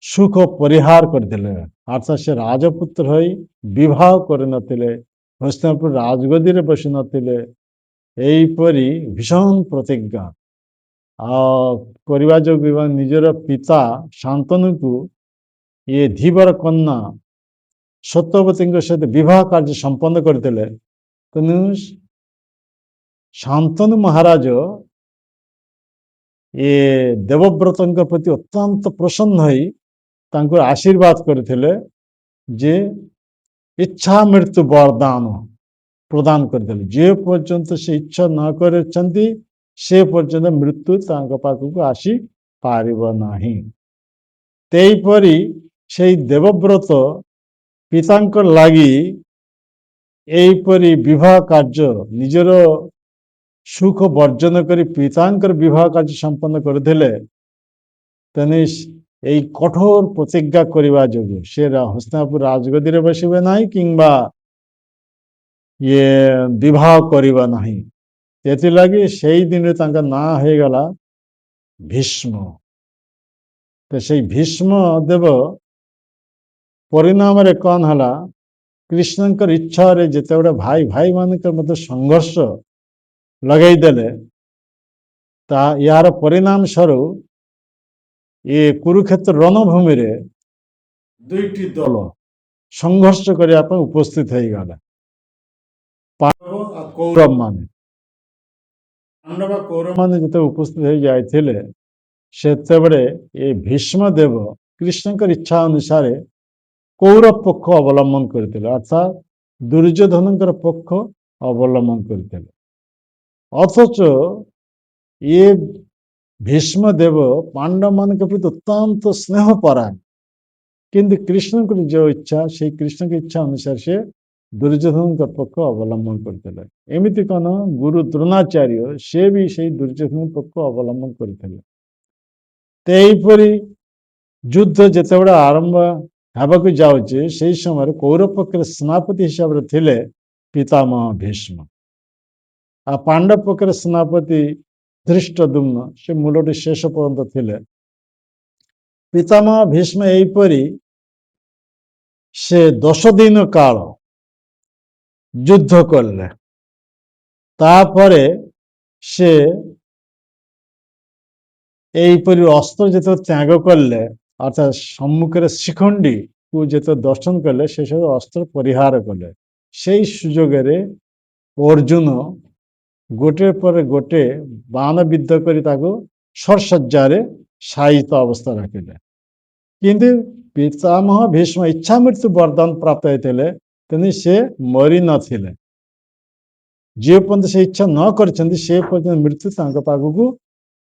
ସୁଖ ପରିହାର କରିଥିଲେ। ଅର୍ଥାତ ସେ ରାଜପୁତ୍ର ହୋଇ ବିବାହ କରିନଥିଲେ, ହସ୍ତିନାପୁର ରାଜଗଦିରେ ବସି ନଥିଲେ। ଏହିପରି ଭୀଷଣ ପ୍ରତିଜ୍ଞା କରିବା ଯୋଗୁଁ ନିଜର ପିତା ଶାନ୍ତନୁଙ୍କୁ ଇଏ ଧୀବର କନ୍ୟା ସତ୍ୟବତୀଙ୍କ ସହିତ ବିବାହ କାର୍ଯ୍ୟ ସମ୍ପନ୍ନ କରିଥିଲେ। ତେଣୁ ଶାନ୍ତନୁ ମହାରାଜ ଏ ଦେବବ୍ରତଙ୍କ ପ୍ରତି ଅତ୍ୟନ୍ତ ପ୍ରସନ୍ନ ହୋଇ ତାଙ୍କୁ ଆଶୀର୍ବାଦ କରିଥିଲେ ଯେ ଇଚ୍ଛା ମୃତ୍ୟୁ ବରଦାନ ପ୍ରଦାନ କରିଥିଲେ। ଯେ ପର୍ଯ୍ୟନ୍ତ ସେ ଇଚ୍ଛା ନ କରିଛନ୍ତି ସେ ପର୍ଯ୍ୟନ୍ତ ମୃତ୍ୟୁ ତାଙ୍କ ପାଖକୁ ଆସିପାରିବ ନାହିଁ। ସେହିପରି ସେଇ ଦେବବ୍ରତ ପିତାଙ୍କ ଲାଗି ଏହିପରି ବିବାହ କାର୍ଯ୍ୟ ନିଜର ସୁଖ ବର୍ଜନ କରି ପିତାଙ୍କର ବିବାହ କାର୍ଯ୍ୟ ସମ୍ପନ୍ନ କରିଥିଲେ। ତେଣୁ এই কঠোর প্রতিজ্ঞা করিবা যোগুଁ সে হস্তিনাপুর রাজগদিরে বসিবে ନାହିଁ কিংবা ବିବାହ କରିବା ନାହିଁ। ସେଥିଲାଗି ସେଇ ଦିନରେ ତାଙ୍କ ନାଁ ହେଇଗଲା ଭୀଷ୍ମ। ତ ସେଇ ଭୀଷ୍ମ ଦେବ ପରିଣାମରେ କ'ଣ ହେଲା, କୃଷ୍ଣଙ୍କର ଇଚ୍ଛାରେ ଯେତେବେଳେ ଭାଇ ଭାଇମାନଙ୍କର ମଧ୍ୟ ସଂଘର୍ଷ ଲଗେଇଦେଲେ, ତା ଏହାର ପରିଣାମ ସ୍ୱରୂପ ଏ କୁରୁକ୍ଷେତ୍ର ରଣଭୂମିରେ ଦୁଇଟି ଦଳ ସଂଘର୍ଷ କରିବା ପାଇଁ ଉପସ୍ଥିତ ହେଇଗଲା। ପାଣ୍ଡବ ଆଉ କୌରବ ମାନେ। ପାଣ୍ଡବ କୌରବ ମାନେ ଯେତେବେଳେ ଉପସ୍ଥିତ ହେଇ ଯାଇଥିଲେ ସେତେବେଳେ ଏ ଭୀଷ୍ମ ଦେବ କୃଷ୍ଣଙ୍କର ଇଚ୍ଛା ଅନୁସାରେ କୌରବ ପକ୍ଷ ଅବଲମ୍ବନ କରିଥିଲେ, ଅର୍ଥାତ୍ ଦୁର୍ଯ୍ୟୋଧନଙ୍କର ପକ୍ଷ ଅବଲମ୍ବନ କରିଥିଲେ। ଅଥଚ ଇଏ ଭୀଷ୍ମ ଦେବ ପାଣ୍ଡବମାନଙ୍କ ପ୍ରତି ଅତ୍ୟନ୍ତ ସ୍ନେହପରାୟଣ, କିନ୍ତୁ କୃଷ୍ଣଙ୍କର ଯେଉଁ ଇଚ୍ଛା ସେଇ କୃଷ୍ଣଙ୍କ ଇଚ୍ଛା ଅନୁସାରେ ସେ ଦୁର୍ଯ୍ୟୋଧନଙ୍କ ପକ୍ଷ ଅବଲମ୍ବନ କରିଥିଲେ। ଏମିତି କ'ଣ ଗୁରୁ ଦ୍ରୋଣାଚାର୍ଯ୍ୟ ସେ ବି ସେଇ ଦୁର୍ଯ୍ୟୋଧନ ପକ୍ଷ ଅବଲମ୍ବନ କରିଥିଲେ। ଏହିପରି ଯୁଦ୍ଧ ଯେତେବେଳେ ଆରମ୍ଭ ହେବାକୁ ଯାଉଛି ସେହି ସମୟରେ କୌରବ ପକ୍ଷରେ ସେନାପତି ହିସାବରେ ଥିଲେ ପିତାମହ ଭୀଷ୍ମ, ଆଉ ପାଣ୍ଡବ ପକ୍ଷରେ ସେନାପତି ଧୃଷ୍ଟଦ୍ୟୁମ୍ନ ସେ ମୂଳଟି ଶେଷ ପର୍ଯ୍ୟନ୍ତ ଥିଲେ। ପିତାମହ ଭୀଷ୍ମ ଏହିପରି ସେ 10 ଦିନ କାଳ ଯୁଦ୍ଧ କଲେ। ତାପରେ ସେ ଏହିପରି ଅସ୍ତ୍ର ଯେତେବେଳେ ତ୍ୟାଗ କଲେ, ଅର୍ଥାତ୍ ସମ୍ମୁଖରେ ଶିଖଣ୍ଡୀକୁ ଯେତେବେଳେ ଦର୍ଶନ କଲେ ସେ ସବୁ ଅସ୍ତ୍ର ପରିହାର କଲେ। ସେଇ ସୁଯୋଗରେ ଅର୍ଜୁନ ଗୋଟେ ପରେ ଗୋଟେ ବାଣ ବିଦ୍ଧ କରି ତାକୁ ସରସଜ୍ଜାରେ ଶାୟିତ ଅବସ୍ଥା ରଖିଲେ। କିନ୍ତୁ ପିତାମହ ଭୀଷ୍ମ ଇଚ୍ଛା ମୃତ୍ୟୁ ବରଦାନ ପ୍ରାପ୍ତ ହେଇଥିଲେ, ତେଣୁ ସେ ମରି ନଥିଲେ। ଯେ ପର୍ଯ୍ୟନ୍ତ ସେ ଇଚ୍ଛା ନ କରିଛନ୍ତି ସେ ପର୍ଯ୍ୟନ୍ତ ମୃତ୍ୟୁ ତାଙ୍କ ପାଖକୁ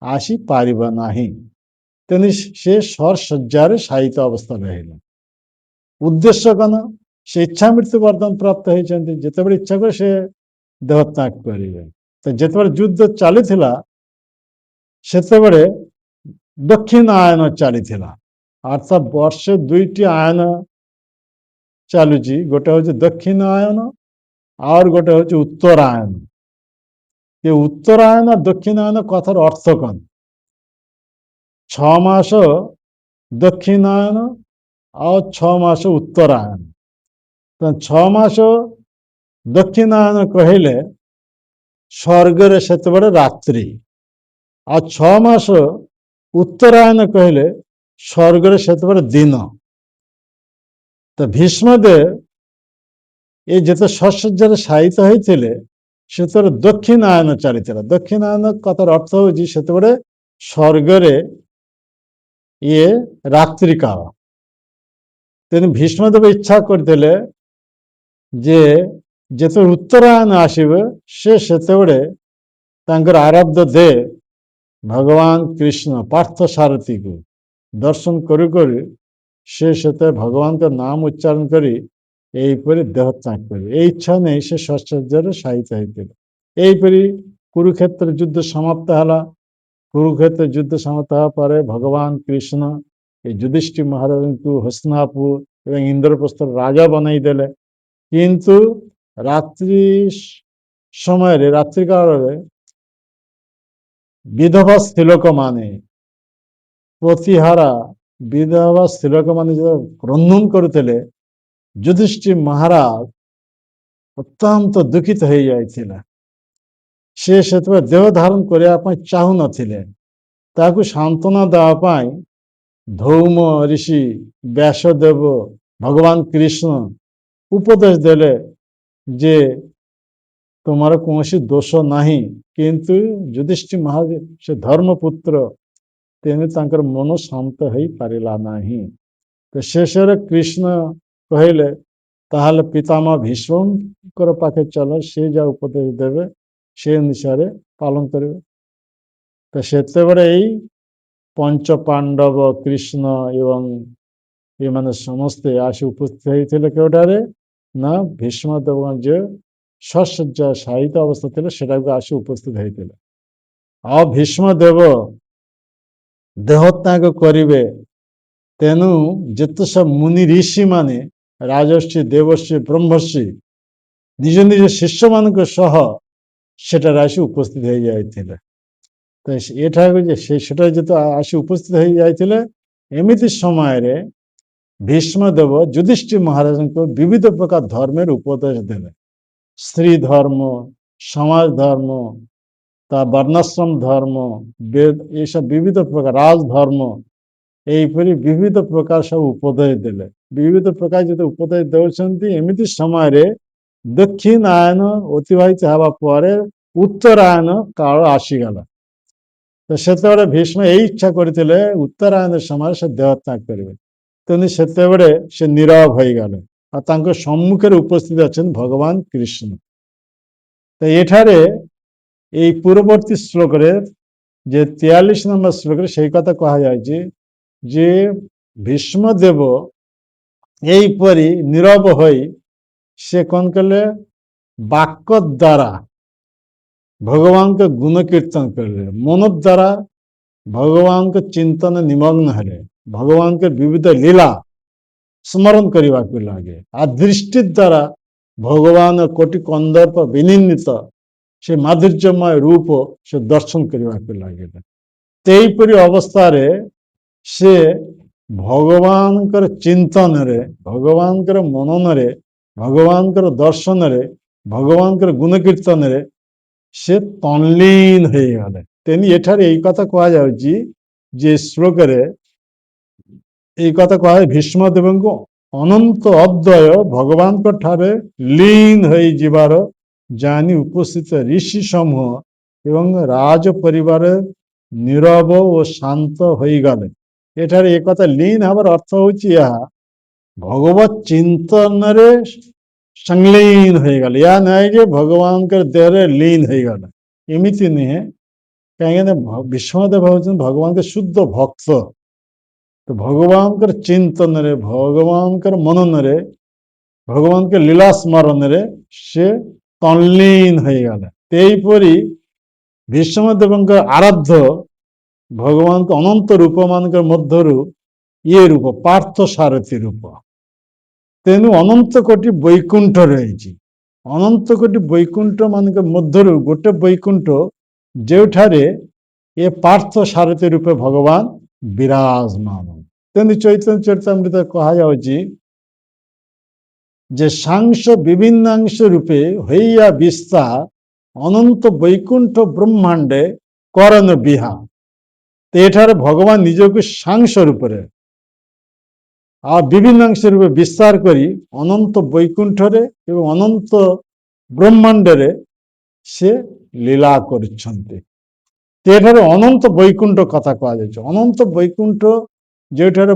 ଆସିପାରିବ ନାହିଁ। ତେଣୁ ସେ ସରସଜ୍ଜାରେ ଶାୟିତ ଅବସ୍ଥା ରହିଲେ। ଉଦ୍ଦେଶ୍ୟ କ'ଣ? ସେ ଇଚ୍ଛା ମୃତ୍ୟୁ ବରଦାନ ପ୍ରାପ୍ତ ହେଇଛନ୍ତି, ଯେତେବେଳେ ଇଚ୍ଛା করে ସେ ଦେହତ୍ୟାଗ କରିବେ। ତ ଯେତେବେଳେ ଯୁଦ୍ଧ ଚାଲିଥିଲା ସେତେବେଳେ ଦକ୍ଷିଣ ଆୟନ ଚାଲିଥିଲା, ଅର୍ଥାତ୍ ବର୍ଷେ ଦୁଇଟି ଆୟନ ଚାଲୁଛି। ଗୋଟେ ହଉଛି ଦକ୍ଷିଣ ଆୟନ ଆଉ ଗୋଟେ ହଉଛି ଉତ୍ତରାୟନ। ଏ ଉତ୍ତରାୟନ ଦକ୍ଷିଣାୟନ କଥାର ଅର୍ଥ କ'ଣ? 6 ମାସ ଦକ୍ଷିଣାୟନ ଆଉ 6 ମାସ ଉତ୍ତରାୟନ। 6 ମାସ ଦକ୍ଷିଣାୟନ କହିଲେ ସ୍ୱର୍ଗରେ ସେତେବେଳେ ରାତ୍ରି, ଆଉ 6 ମାସ ଉତ୍ତରାୟନ କହିଲେ ସ୍ୱର୍ଗରେ ସେତେବେଳେ ଦିନ। ତ ଭୀଷ୍ମଦେବ ଏ ଯେତେ ସରସଜ୍ଜାରେ ଶାୟିତ ହେଇଥିଲେ ସେତେବେଳେ ଦକ୍ଷିଣାୟନ ଚାଲିଥିଲା। ଦକ୍ଷିଣାୟନ କଥାର ଅର୍ଥ ହେଉଛି ସେତେବେଳେ ସ୍ୱର୍ଗରେ ରାତ୍ରି କାଳ। ତେଣୁ ଭୀଷ୍ମଦେବ ଇଚ୍ଛା କରିଥିଲେ ଯେ ଯେତେବେଳେ ଉତ୍ତରାୟନ ଆସିବ ସେ ସେତେବେଳେ ତାଙ୍କର ଆରାଧ୍ୟ ଦେବ ଭଗବାନ କୃଷ୍ଣ ପାର୍ଥ ସାରଥୀକୁ ଦର୍ଶନ କରୁ କରୁ ସେ ସେତେବେଳେ ଭଗବାନଙ୍କ ନାମ ଉଚ୍ଚାରଣ କରି ଏହିପରି ଦେହ ତ୍ୟାଗ କରିବେ। এই ଇଚ୍ଛା ନେଇ ସେ ଶସ୍ତ୍ରାଜ୍ୟରେ ଶାୟିତ ହେଇଥିଲେ। ଏହିପରି କୁରୁକ୍ଷେତ୍ର ଯୁଦ୍ଧ ସମାପ୍ତ ହେଲା। କୁରୁକ୍ଷେତ୍ର ଯୁଦ୍ଧ ସମାପ୍ତ ହେବା ପରେ ଭଗବାନ କୃଷ୍ଣ ଏ ଯୁଧିଷ୍ଠିର ମହାରାଜଙ୍କୁ ହସ୍ତିନାପୁର ଏବଂ ଇନ୍ଦ୍ରପ୍ରସ୍ଥର ରାଜା ବନେଇ ଦେଲେ। କିନ୍ତୁ ରାତ୍ରି ସମୟରେ, ରାତ୍ରି କାଳରେ ବିଧବା ସ୍ତ୍ରୀଲୋକମାନେ, ପତିହାରା ବିଧବା ସ୍ତ୍ରୀଲୋକମାନେ ଯେତେବେଳେ କ୍ରନ୍ଦନ କରୁଥିଲେ, ଯୁଧିଷ୍ଠିର ମହାରାଜ ଅତ୍ୟନ୍ତ ଦୁଃଖିତ ହେଇଯାଇଥିଲା। ସେ ସେତେବେଳେ ଦେହ ଧାରଣ କରିବା ପାଇଁ ଚାହୁଁନଥିଲେ। ତାକୁ ସାନ୍ତ୍ୱନା ଦେବା ପାଇଁ ଧୌମ ଋଷି, ବ୍ୟାସଦେବ, ଭଗବାନ କୃଷ୍ଣ ଉପଦେଶ ଦେଲେ ଯେ ତୁମର କୌଣସି ଦୋଷ ନାହିଁ। କିନ୍ତୁ ଯୁଧିଷ୍ଠିର ମହାରାଜ ସେ ଧର୍ମପୁତ୍ର, ତେଣୁ ତାଙ୍କର ମନ ଶାନ୍ତ ହେଇପାରିଲା ନାହିଁ। ତ ଶେଷରେ କୃଷ୍ଣ କହିଲେ ତାହେଲେ ପିତାମହ ଭୀଷ୍ମଙ୍କର ପାଖେ ଚାଲ, ସେ ଯାହା ଉପଦେଶ ଦେବେ ସେ ଅନୁସାରେ ପାଳନ କରିବେ। ତ ସେତେବେଳେ ଏଇ ପଞ୍ଚ ପାଣ୍ଡବ, କୃଷ୍ଣ ଏବଂ ଏମାନେ ସମସ୍ତେ ଆସି ଉପସ୍ଥିତ ହେଇଥିଲେ କେଉଁଠାରେ ନା ଭୀଷ୍ମ ଦେବ ଯେ ଶସ୍ତ୍ରାଜ୍ୟ ଶାୟିତ ଅବସ୍ଥା ଥିଲେ ସେଟାକୁ ଆସି ଉପସ୍ଥିତ ହେଇଥିଲେ। ଆଉ ଭୀଷ୍ମ ଦେବ ଦେହତ୍ୟାଗ କରିବେ। ତେଣୁ ଯେତେ ସବୁ ମୁନି ଋଷି ମାନେ, ରାଜର୍ଷି, ଦେବର୍ଷି, ବ୍ରହ୍ମର୍ଷି ନିଜ ନିଜ ଶିଷ୍ୟମାନଙ୍କ ସହ ସେଠାରେ ଆସି ଉପସ୍ଥିତ ହେଇଯାଇଥିଲେ। ତ ଏଠାକୁ ଯେ ସେଠାରେ ଯେତେ ଆସି ଉପସ୍ଥିତ ହେଇଯାଇଥିଲେ, ଏମିତି ସମୟରେ ଭୀଷ୍ମ ଦେବ ଯୁଧିଷ୍ଠିର ମହାରାଜଙ୍କୁ ବିବିଧ ପ୍ରକାର ଧର୍ମର ଉପଦେଶ ଦେଲେ। ସ୍ତ୍ରୀ ଧର୍ମ, ସମାଜ ଧର୍ମ, ତା ବର୍ଣ୍ଣାଶ୍ରମ ଧର୍ମ, ଏସବୁ ବିବିଧ ପ୍ରକାର ରାଜଧର୍ମ, ଏହିପରି ବିବିଧ ପ୍ରକାର ସବୁ ଉପଦେଶ ଦେଲେ। ବିବିଧ ପ୍ରକାର ଯେତେ ଉପଦେଶ ଦେଉଛନ୍ତି, ଏମିତି ସମୟରେ ଦକ୍ଷିଣାୟନ ଅତିବାହିତ ହେବା ପରେ ଉତ୍ତରାୟଣ କାଳ ଆସିଗଲା। ତ ସେତେବେଳେ ଭୀଷ୍ମ ଏଇ ଇଚ୍ଛା କରିଥିଲେ ଉତ୍ତରାୟଣ ସମୟରେ ସେ ଦେହତ୍ୟାଗ କରିବେ। ତେଣୁ ସେତେବେଳେ ସେ ନୀରବ ହୋଇଗଲେ। ଆଉ ତାଙ୍କ ସମ୍ମୁଖରେ ଉପସ୍ଥିତ ଅଛନ୍ତି ଭଗବାନ କୃଷ୍ଣ। ତ ଏଠାରେ এই ପୂର୍ବବର୍ତ୍ତୀ ଶ୍ଲୋକରେ ଯେ 43 নম্বর ଶ୍ଲୋକରେ ସେଇ କଥା କୁହାଯାଇଛି ଯେ ଭୀଷ୍ମ ଦେବ ଏହିପରି ନୀରବ ହୋଇ ସେ କଣ କଲେ, ବାକ ଦ୍ୱାରା ଭଗବାନଙ୍କ ଗୁଣ କୀର୍ତ୍ତନ କଲେ, ମନ ଦ୍ୱାରା ଭଗବାନଙ୍କ ଚିନ୍ତନ ନିମଗ୍ନ ହେଲେ, ଭଗବାନଙ୍କ ବିବିଧ ଲୀଳା ସ୍ମରଣ କରିବାକୁ ଲାଗେ। ଆଉ ଦୃଷ୍ଟି ଦ୍ୱାରା ଭଗବାନ କୋଟି କନ୍ଦର୍ପ ବିନିନ୍ଦିତ ସେ ମାଧୁର୍ଯ୍ୟମୟ ରୂପ ସେ ଦର୍ଶନ କରିବାକୁ ଲାଗିଲେ। ସେହିପରି ଅବସ୍ଥାରେ ସେ ଭଗବାନଙ୍କର ଚିନ୍ତନରେ, ଭଗବାନଙ୍କର ମନନରେ, ଭଗବାନଙ୍କର ଦର୍ଶନରେ, ଭଗବାନଙ୍କର ଗୁଣ କୀର୍ତ୍ତନରେ ସେ ତଲ୍ଲୀନ ହେଇଗଲେ। ତେଣୁ ଏଠାରେ ଏଇ କଥା କୁହାଯାଉଛି ଯେ ଶ୍ଲୋକରେ এই କଥା କୁହାଯାଏ ଭୀଷ୍ମ ଦେବଙ୍କୁ ଅନନ୍ତ ଅଦ୍ୱୟ ଭଗବାନଙ୍କ ଠାରେ ଲୀନ ହୋଇଯିବାର ଜାଣି ଉପସ୍ଥିତ ଋଷି ସମୂହ ଏବଂ ରାଜ ପରିବାର ନୀରବ ଓ ଶାନ୍ତ ହୋଇଗଲେ। ଏଠାରେ ଏ କଥା ଲୀନ ହେବାର ଅର୍ଥ ହେଉଛି ଏହା ଭଗବତ ଚିନ୍ତନରେ ସଂଲୀନ ହୋଇଗଲେ। ଏହା ନାହିଁ ଯେ ଭଗବାନଙ୍କର ଦେହରେ ଲୀନ ହୋଇଗଲେ, ଏମିତି ନୁହେଁ। କାହିଁକିନା ଭୀଷ୍ମଦେବ ହେଉଛନ୍ତି ଭଗବାନଙ୍କ ଶୁଦ୍ଧ ଭକ୍ତ। ତ ଭଗବାନଙ୍କର ଚିନ୍ତନରେ, ଭଗବାନଙ୍କର ମନନରେ, ଭଗବାନଙ୍କ ଲୀଳା ସ୍ମରଣରେ ସେ ତଲ୍ଲୀନ ହୋଇଗଲେ। ସେହିପରି ଭୀଷ୍ମଦେବଙ୍କ ଆରାଧ୍ୟ ଭଗବାନଙ୍କ ଅନନ୍ତ ରୂପମାନଙ୍କ ମଧ୍ୟରୁ ଇଏ ରୂପ ପାର୍ଥ ସାରଥୀ ରୂପ। ତେଣୁ ଅନନ୍ତ କୋଟି ବୈକୁଣ୍ଠ ରହିଛି। ଅନନ୍ତ କୋଟି ବୈକୁଣ୍ଠ ମାନଙ୍କ ମଧ୍ୟରୁ ଗୋଟେ ବୈକୁଣ୍ଠ ଯେଉଁଠାରେ ଏ ପାର୍ଥ ସାରଥୀ ରୂପେ ଭଗବାନ ବିରାଜମାନ। ତେଣୁ ଚୈତନ୍ୟ ଚରିତାମୃତ କୁହାଯାଉଛି যে সাংস বিভিন্নাংশ রূপে হইয়া বিস্তার ଅନନ୍ତ ବୈକୁଣ୍ଠ ବ୍ରହ୍ମାଣ୍ଡେ କରନ ବିହା। ତ ଏଠାରେ ଭଗବାନ ନିଜକୁ ସାଂସ ରୂପରେ ଆଉ ବିଭିନ୍ନାଂଶ ରୂପେ ବିସ୍ତାର କରି ଅନନ୍ତ ବୈକୁଣ୍ଠରେ ଏବଂ ଅନନ୍ତ ବ୍ରହ୍ମାଣ୍ଡରେ ସେ ଲୀଳା କରୁଛନ୍ତି। ଏଠାରେ ଅନନ୍ତ ବୈକୁଣ୍ଠ କଥା କୁହାଯାଇଛି। ଅନନ୍ତ ବୈକୁଣ୍ଠ ଯେଉଁଠାରେ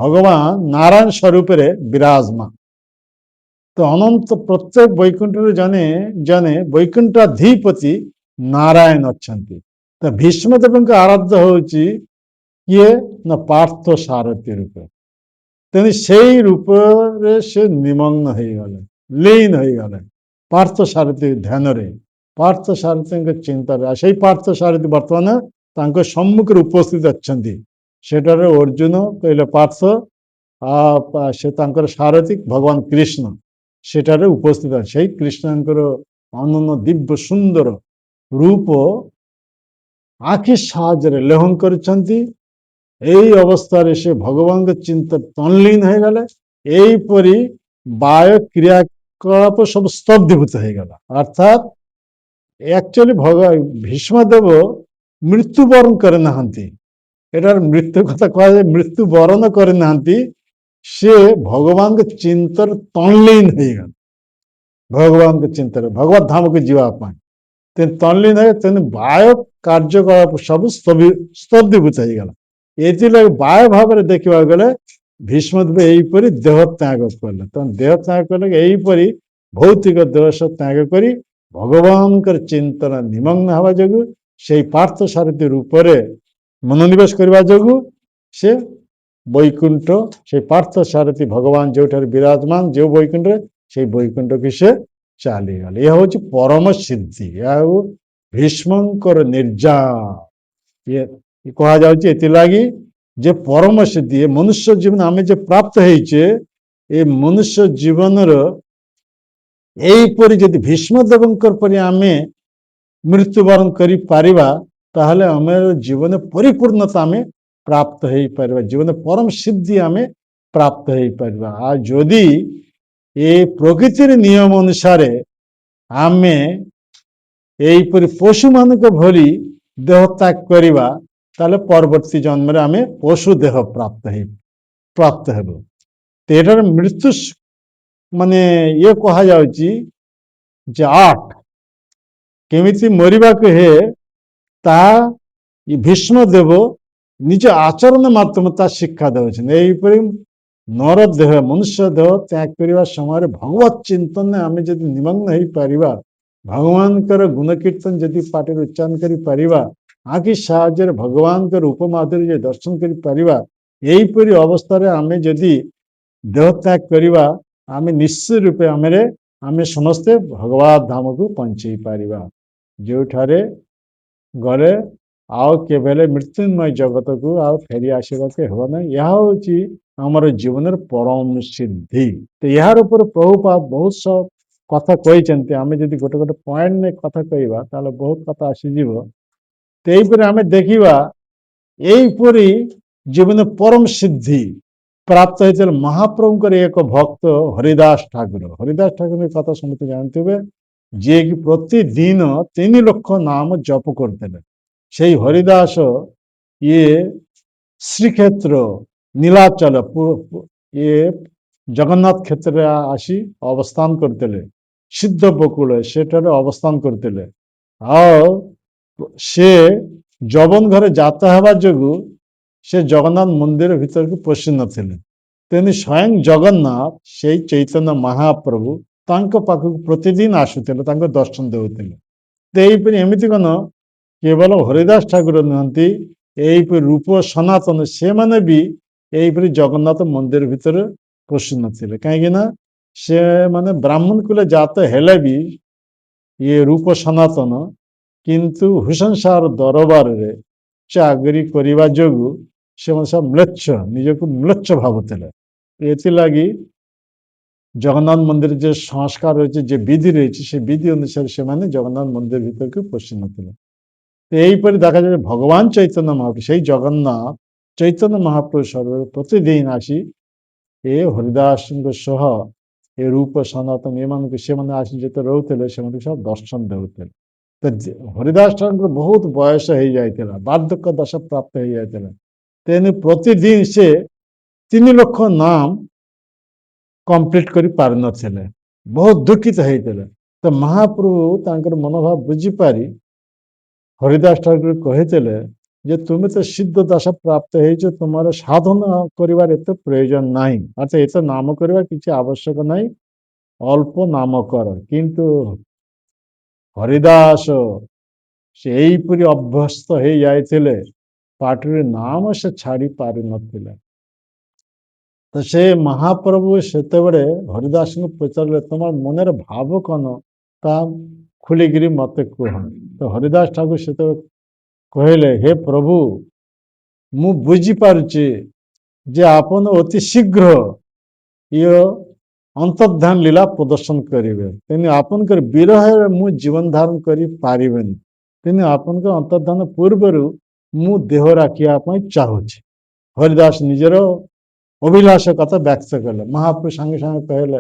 ଭଗବାନ ନାରାୟଣ ସ୍ୱରୂପରେ ବିରାଜମାନ। ତ ଅନନ୍ତ ପ୍ରତ୍ୟେକ ବୈକୁଣ୍ଠରେ ଜଣେ ଜଣେ ବୈକୁଣ୍ଠାଧିପତି ନାରାୟଣ ଅଛନ୍ତି। ତ ଭୀଷ୍ମଦେବଙ୍କ ଆରାଧ୍ୟ ହେଉଛି କିଏ ନା ପାର୍ଥ ସାରଥୀ ରୂପେ। ତେଣୁ ସେଇ ରୂପରେ ସେ ନିମଗ୍ନ ହେଇଗଲେ, ଲୀନ ହେଇଗଲେ ପାର୍ଥ ସାରଥୀ ଧ୍ୟାନରେ, ପାର୍ଥ ସାରଥୀଙ୍କ ଚିନ୍ତାରେ। ସେଇ ପାର୍ଥ ସାରଥୀ ବର୍ତ୍ତମାନ ତାଙ୍କ ସମ୍ମୁଖରେ ଉପସ୍ଥିତ ଅଛନ୍ତି। ସେଠାରେ ଅର୍ଜୁନ କହିଲେ ପାର୍ଥ, ସେ ତାଙ୍କର ସାରଥୀ ଭଗବାନ କୃଷ୍ଣ ସେଠାରେ ଉପସ୍ଥିତ ଅଛି। ସେଇ କୃଷ୍ଣଙ୍କର ଅନନ୍ୟ ଦିବ୍ୟ ସୁନ୍ଦର ରୂପ ଆଖି ସାହାଯ୍ୟରେ ଲେହନ କରିଛନ୍ତି। এই ଅବସ୍ଥାରେ ସେ ଭଗବାନଙ୍କ ଚିନ୍ତା ତଲ୍ଲୀନ ହେଇଗଲେ। ଏଇପରି ବାୟ କ୍ରିୟାକଳାପ ସବୁ ସ୍ତବ୍ଧୀଭୂତ ହେଇଗଲା। ଅର୍ଥାତ୍ ଆକ୍ଚୁଆଲି ଭୀଷ୍ମ ଦେବ ମୃତ୍ୟୁବରଣ କରିନାହାନ୍ତି। ଏଟାର ମୃତ୍ୟୁ କଥା କୁହାଯାଏ, ମୃତ୍ୟୁ ବରଣ କରିନାହାନ୍ତି। ସେ ଭଗବାନଙ୍କ ଚିନ୍ତାରେ ତଲ୍ଲୀନ ହେଇଗଲେ, ଭଗବାନଙ୍କ ଚିନ୍ତାରେ ଭଗବତ ଧାମକୁ ଯିବା ପାଇଁ ତଲ୍ଲୀନ ହେଇ, ତେଣୁ ବାୟ କାର୍ଯ୍ୟକଳାପ ସବୁ ସ୍ତବ୍ଧୀଭୂତ ହେଇଗଲା। ଏଥିଲାଗି ବାୟ ଭାବରେ ଦେଖିବାକୁ ଗଲେ ଭୀଷ୍ମଦେବ ଏଇପରି ଦେହ ତ୍ୟାଗ କଲେ। ତେଣୁ ଦେହ ତ୍ୟାଗ କଲେ ଏଇପରି ଭୌତିକ ଦେହ ତ୍ୟାଗ କରି ଭଗବାନଙ୍କର ଚିନ୍ତନ ନିମଗ୍ନ ହେବା ଯୋଗୁଁ, ସେଇ ପାର୍ଥ ସାରଥୀ ରୂପରେ ମନୋନିବେଶ କରିବା ଯୋଗୁଁ ସେ ବୈକୁଣ୍ଠ, ସେଇ ପାର୍ଥ ସାରଥୀ ଭଗବାନ ଯେଉଁଠାରେ ବିରାଜମାନ, ଯେଉଁ ବୈକୁଣ୍ଠରେ, ସେଇ ବୈକୁଣ୍ଠକୁ ସେ ଚାଲିଗଲେ। ଏହା ହଉଛି ପରମ ସିଦ୍ଧି। ଆଉ ଭୀଷ୍ମଙ୍କର ନିର୍ଯାନ ଇଏ କୁହାଯାଉଛି ଏଥିଲାଗି ଯେ ପରମ ସିଦ୍ଧି, ଏ ମନୁଷ୍ୟ ଜୀବନ ଆମେ ଯେ ପ୍ରାପ୍ତ ହେଇଛେ, ଏ ମନୁଷ୍ୟ ଜୀବନର ଏଇପରି ଯଦି ଭୀଷ୍ମଦେବଙ୍କର ପରି ଆମେ ମୃତ୍ୟୁବରଣ କରିପାରିବା, ତାହେଲେ ଆମର ଜୀବନ ପରିପୂର୍ଣ୍ଣତା ଆମେ ପ୍ରାପ୍ତ ହେଇପାରିବା, ଜୀବନ ପରମ ସିଦ୍ଧି ଆମେ ପ୍ରାପ୍ତ ହେଇପାରିବା। ଆଉ ଯଦି ଏ ପ୍ରକୃତିର ନିୟମ ଅନୁସାରେ ଆମେ ଏଇପରି ପଶୁମାନଙ୍କ ଭଳି ଦେହ ତ୍ୟାଗ କରିବା, ତାହେଲେ ପରବର୍ତ୍ତୀ ଜନ୍ମରେ ଆମେ ପଶୁ ଦେହ ପ୍ରାପ୍ତ ହେବ। ଏଟାର ମୃତ୍ୟୁ ମାନେ ଇଏ କୁହାଯାଉଛି ଯେ କେମିତି ମରିବାକୁ ହେ, ତାହା ଭୀଷ୍ମ ଦେବ ନିଜ ଆଚରଣ ମାଧ୍ୟମ ତା ଶିକ୍ଷା ଦେଉଛନ୍ତି। ଏହିପରି ନର ଦେହ, ମନୁଷ୍ୟ ଦେହ ତ୍ୟାଗ କରିବା ସମୟରେ ଭଗବତ ଚିନ୍ତନରେ ଆମେ ଯଦି ନିମଗ୍ନ ହେଇପାରିବା, ଭଗବାନଙ୍କର ଗୁଣ କୀର୍ତ୍ତନ ଯଦି ପାଟିରେ ଉଚ୍ଚାରଣ କରିପାରିବା, ଆଖି ସାହାଯ୍ୟରେ ଭଗବାନଙ୍କର ରୂପ ମାଧୁର୍ଯ୍ୟ ଦର୍ଶନ କରିପାରିବା, ଏହିପରି ଅବସ୍ଥାରେ ଆମେ ଯଦି ଦେହ ତ୍ୟାଗ କରିବା, ଆମେ ନିଶ୍ଚିତ ରୂପେ ଆମେ ସମସ୍ତେ ଭଗବତ ଧାମକୁ ପହଞ୍ଚେଇ ପାରିବା, ଯେଉଁଠାରେ ଗଲେ ଆଉ କେବେ ହେଲେ ମୃତ୍ୟୁମୟ ଜଗତକୁ ଆଉ ଫେରି ଆସିବାକୁ ହେବ ନାହିଁ। ଏହା ହେଉଛି ଆମର ଜୀବନର ପରମ ସିଦ୍ଧି। ତ ଏହାର ଉପରେ ପ୍ରଭୁପାଦ ବହୁତ କଥା କହିଛନ୍ତି। ଆମେ ଯଦି ଗୋଟେ ଗୋଟେ ପଏଣ୍ଟ ନେଇ କଥା କହିବା, ତାହେଲେ ବହୁତ କଥା ଆସିଯିବ। ତ ଏହିପରି ଆମେ ଦେଖିବା, ଏହିପରି ଜୀବନ ପରମ ସିଦ୍ଧି ପ୍ରାପ୍ତ ହେଇଥିଲେ ମହାପ୍ରଭୁଙ୍କର ଏକ ଭକ୍ତ ହରିଦାସ ଠାକୁର। ହରିଦାସ ଠାକୁରଙ୍କ କଥା ସମସ୍ତେ ଜାଣିଥିବେ, ଯିଏକି ପ୍ରତିଦିନ 3 ଲକ୍ଷ ନାମ ଜପ କରୁଥିଲେ। ସେଇ ହରିଦାସ ଇଏ ଶ୍ରୀକ୍ଷେତ୍ର, ନୀଳାଚଳ, ଇଏ ଜଗନ୍ନାଥ କ୍ଷେତ୍ରରେ ଆସି ଅବସ୍ଥାନ କରିଥିଲେ। ସିଦ୍ଧ ବକୁଳ ସେଠାରେ ଅବସ୍ଥାନ କରିଥିଲେ। ଆଉ ସେ ଯବନ ଘରେ ଜାତ ହେବା ଯୋଗୁଁ ସେ ଜଗନ୍ନାଥ ମନ୍ଦିର ଭିତରକୁ ପଶି ନଥିଲେ। ତେଣୁ ସ୍ୱୟଂ ଜଗନ୍ନାଥ, ସେଇ ଚୈତନ୍ୟ ମହାପ୍ରଭୁ ତାଙ୍କ ପାଖକୁ ପ୍ରତିଦିନ ଆସୁଥିଲେ, ତାଙ୍କ ଦର୍ଶନ ଦେଉଥିଲେ। ତ ଏଇପରି ଏମିତି କଣ କେବଳ ହରିଦାସ ଠାକୁର ନୁହନ୍ତି, ଏଇପରି ରୂପ ସନାତନ ସେମାନେ ବି ଏଇପରି ଜଗନ୍ନାଥ ମନ୍ଦିର ଭିତରେ ପଶି ନଥିଲେ। କାହିଁକି ନା ସେମାନେ ବ୍ରାହ୍ମଣ କୁଳ ଜାତ ହେଲେ ବି ଇଏ ରୂପ ସନାତନ, କିନ୍ତୁ ହୁସଂସାର ଦରବାରରେ ଚାକିରି କରିବା ଯୋଗୁଁ ସେମାନେ ସବୁ ନିଜକୁ ମ୍ଲେଚ୍ଛ ଭାବୁଥିଲେ। ଏଥିଲାଗି ଜଗନ୍ନାଥ ମନ୍ଦିର ଯେ ସଂସ୍କାର ରହିଛି, ଯେ ବିଧି ରହିଛି, ସେ ବିଧି ଅନୁସାରେ ସେମାନେ ଜଗନ୍ନାଥ ମନ୍ଦିର ଭିତରକୁ ପଶି ନଥିଲେ। ଏହିପରି ଦେଖାଯାଏ ଭଗବାନ ଚୈତନ୍ୟ ମହାପ୍ରଭୁ, ସେଇ ଜଗନ୍ନାଥ ଚୈତନ୍ୟ ମହାପ୍ରଭୁ ସର୍ବରୁ ପ୍ରତିଦିନ ଆସି ଏ ହରିଦାସଙ୍କ ସହ ଏ ରୂପ ସନାତନ ଏମାନଙ୍କୁ ସେମାନେ ଆସି ଯେତେ ରହୁଥିଲେ, ସେମାନଙ୍କୁ ସବୁ ଦର୍ଶନ ଦେଉଥିଲେ। ତ ହରିଦାସ ଠାକୁର ବହୁତ ବୟସ ହେଇଯାଇଥିଲା, ବାର୍ଦ୍ଧକ୍ୟ ଦଶା ପ୍ରାପ୍ତ ହେଇଯାଇଥିଲା। ତେଣୁ ପ୍ରତିଦିନ ସେ 3 ଲକ୍ଷ ନାମ କମ୍ପ୍ଲିଟ କରି ପାରିନଥିଲେ, ବହୁତ ଦୁଃଖିତ ହେଇଥିଲେ। ତ ମହାପ୍ରଭୁ ତାଙ୍କର ମନୋଭାବ ବୁଝିପାରି ହରିଦାସ ଠାକୁର କହିଥିଲେ ଯେ ତୁମେ ତ ସିଦ୍ଧ ଦଶା ପ୍ରାପ୍ତ ହେଇଛ, ତୁମର ସାଧନା କରିବାର ଏତେ ପ୍ରୟୋଜନ ନାହିଁ, ଅର୍ଥାତ୍ ଏତେ ନାମ କରିବା କିଛି ଆବଶ୍ୟକ ନାହିଁ, ଅଳ୍ପ ନାମ କର। କିନ୍ତୁ ହରିଦାସ ସେ ଏଇପରି ଅଭ୍ୟସ୍ତ ହେଇଯାଇଥିଲେ, ପାଟିରେ ନାମ ସେ ଛାଡ଼ି ପାରିନଥିଲେ। ତ ସେ ମହାପ୍ରଭୁ ସେତେବେଳେ ହରିଦାସଙ୍କୁ ପଚାରିଲେ ତମର ମନରେ ଭାବ କ'ଣ ତା ଖୋଲିକିରି ମତେ କୁହ। ତ ହରିଦାସ ଠାକୁର ସେତେବେଳେ କହିଲେ ହେ ପ୍ରଭୁ ମୁଁ ବୁଝିପାରୁଛି ଯେ ଆପଣ ଅତି ଶୀଘ୍ର ଇଏ ଅନ୍ତର୍ଧାନ ଲୀଳା ପ୍ରଦର୍ଶନ କରିବେ, ତେଣୁ ଆପଣଙ୍କର ବିରହରେ ମୁଁ ଜୀବନ ଧାରଣ କରିପାରିବିନି, ତେଣୁ ଆପଣଙ୍କ ଅନ୍ତର୍ଧାନ ପୂର୍ବରୁ ମୁଁ ଦେହ ରଖିବା ପାଇଁ ଚାହୁଁଛି। ହରିଦାସ ନିଜର ଅଭିଳାଷ କଥା ବ୍ୟକ୍ତ କଲେ। ମହାପ୍ରଭୁ ସାଙ୍ଗେ ସାଙ୍ଗେ କହିଲେ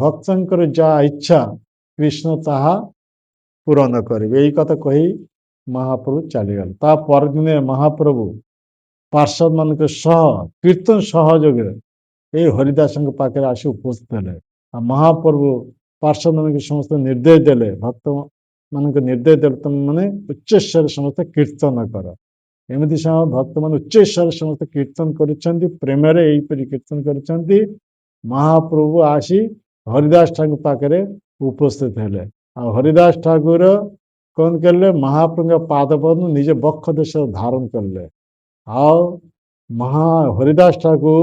ଭକ୍ତଙ୍କର ଯାହା ଇଚ୍ଛା କୃଷ୍ଣ ତାହା ପୂରଣ କରିବେ। ଏଇ କଥା କହି ମହାପ୍ରଭୁ ଚାଲିଗଲେ। ତା ପରଦିନେ ମହାପ୍ରଭୁ ପାର୍ଷଦ ମାନଙ୍କ ସହ କୀର୍ତ୍ତନ ସହଯୋଗରେ ଏଇ ହରିଦାସଙ୍କ ପାଖରେ ଆସି ଉପସ୍ଥିତ ହେଲେ। ଆଉ ମହାପ୍ରଭୁ ପାର୍ଷଦ ମାନଙ୍କୁ ସମସ୍ତେ ନିର୍ଦ୍ଦେଶ ଦେଲେ, ଭକ୍ତ ମାନଙ୍କୁ ନିର୍ଦ୍ଦେଶ ଦେଲେ ତମେ ମାନେ ଉଚ୍ଚସ୍ୱରରେ ସମସ୍ତେ କୀର୍ତ୍ତନ କର। ଏମିତି ସମୟ ଭକ୍ତମାନେ ଉଚ୍ଚସ୍ୱରରେ ସମସ୍ତେ କୀର୍ତ୍ତନ କରିଛନ୍ତି, ପ୍ରେମରେ ଏଇପରି କୀର୍ତ୍ତନ କରିଛନ୍ତି। ମହାପ୍ରଭୁ ଆସି ହରିଦାସ ଠାକୁର ପାଖରେ ଉପସ୍ଥିତ ହେଲେ। ଆଉ ହରିଦାସ ଠାକୁର କ'ଣ କଲେ, ମହାପ୍ରଭୁଙ୍କ ପାଦ ପଦ୍ମ ନିଜ ବକ୍ଷ ଦେଶରେ ଧାରଣ କଲେ। ଆଉ ହରିଦାସ ଠାକୁର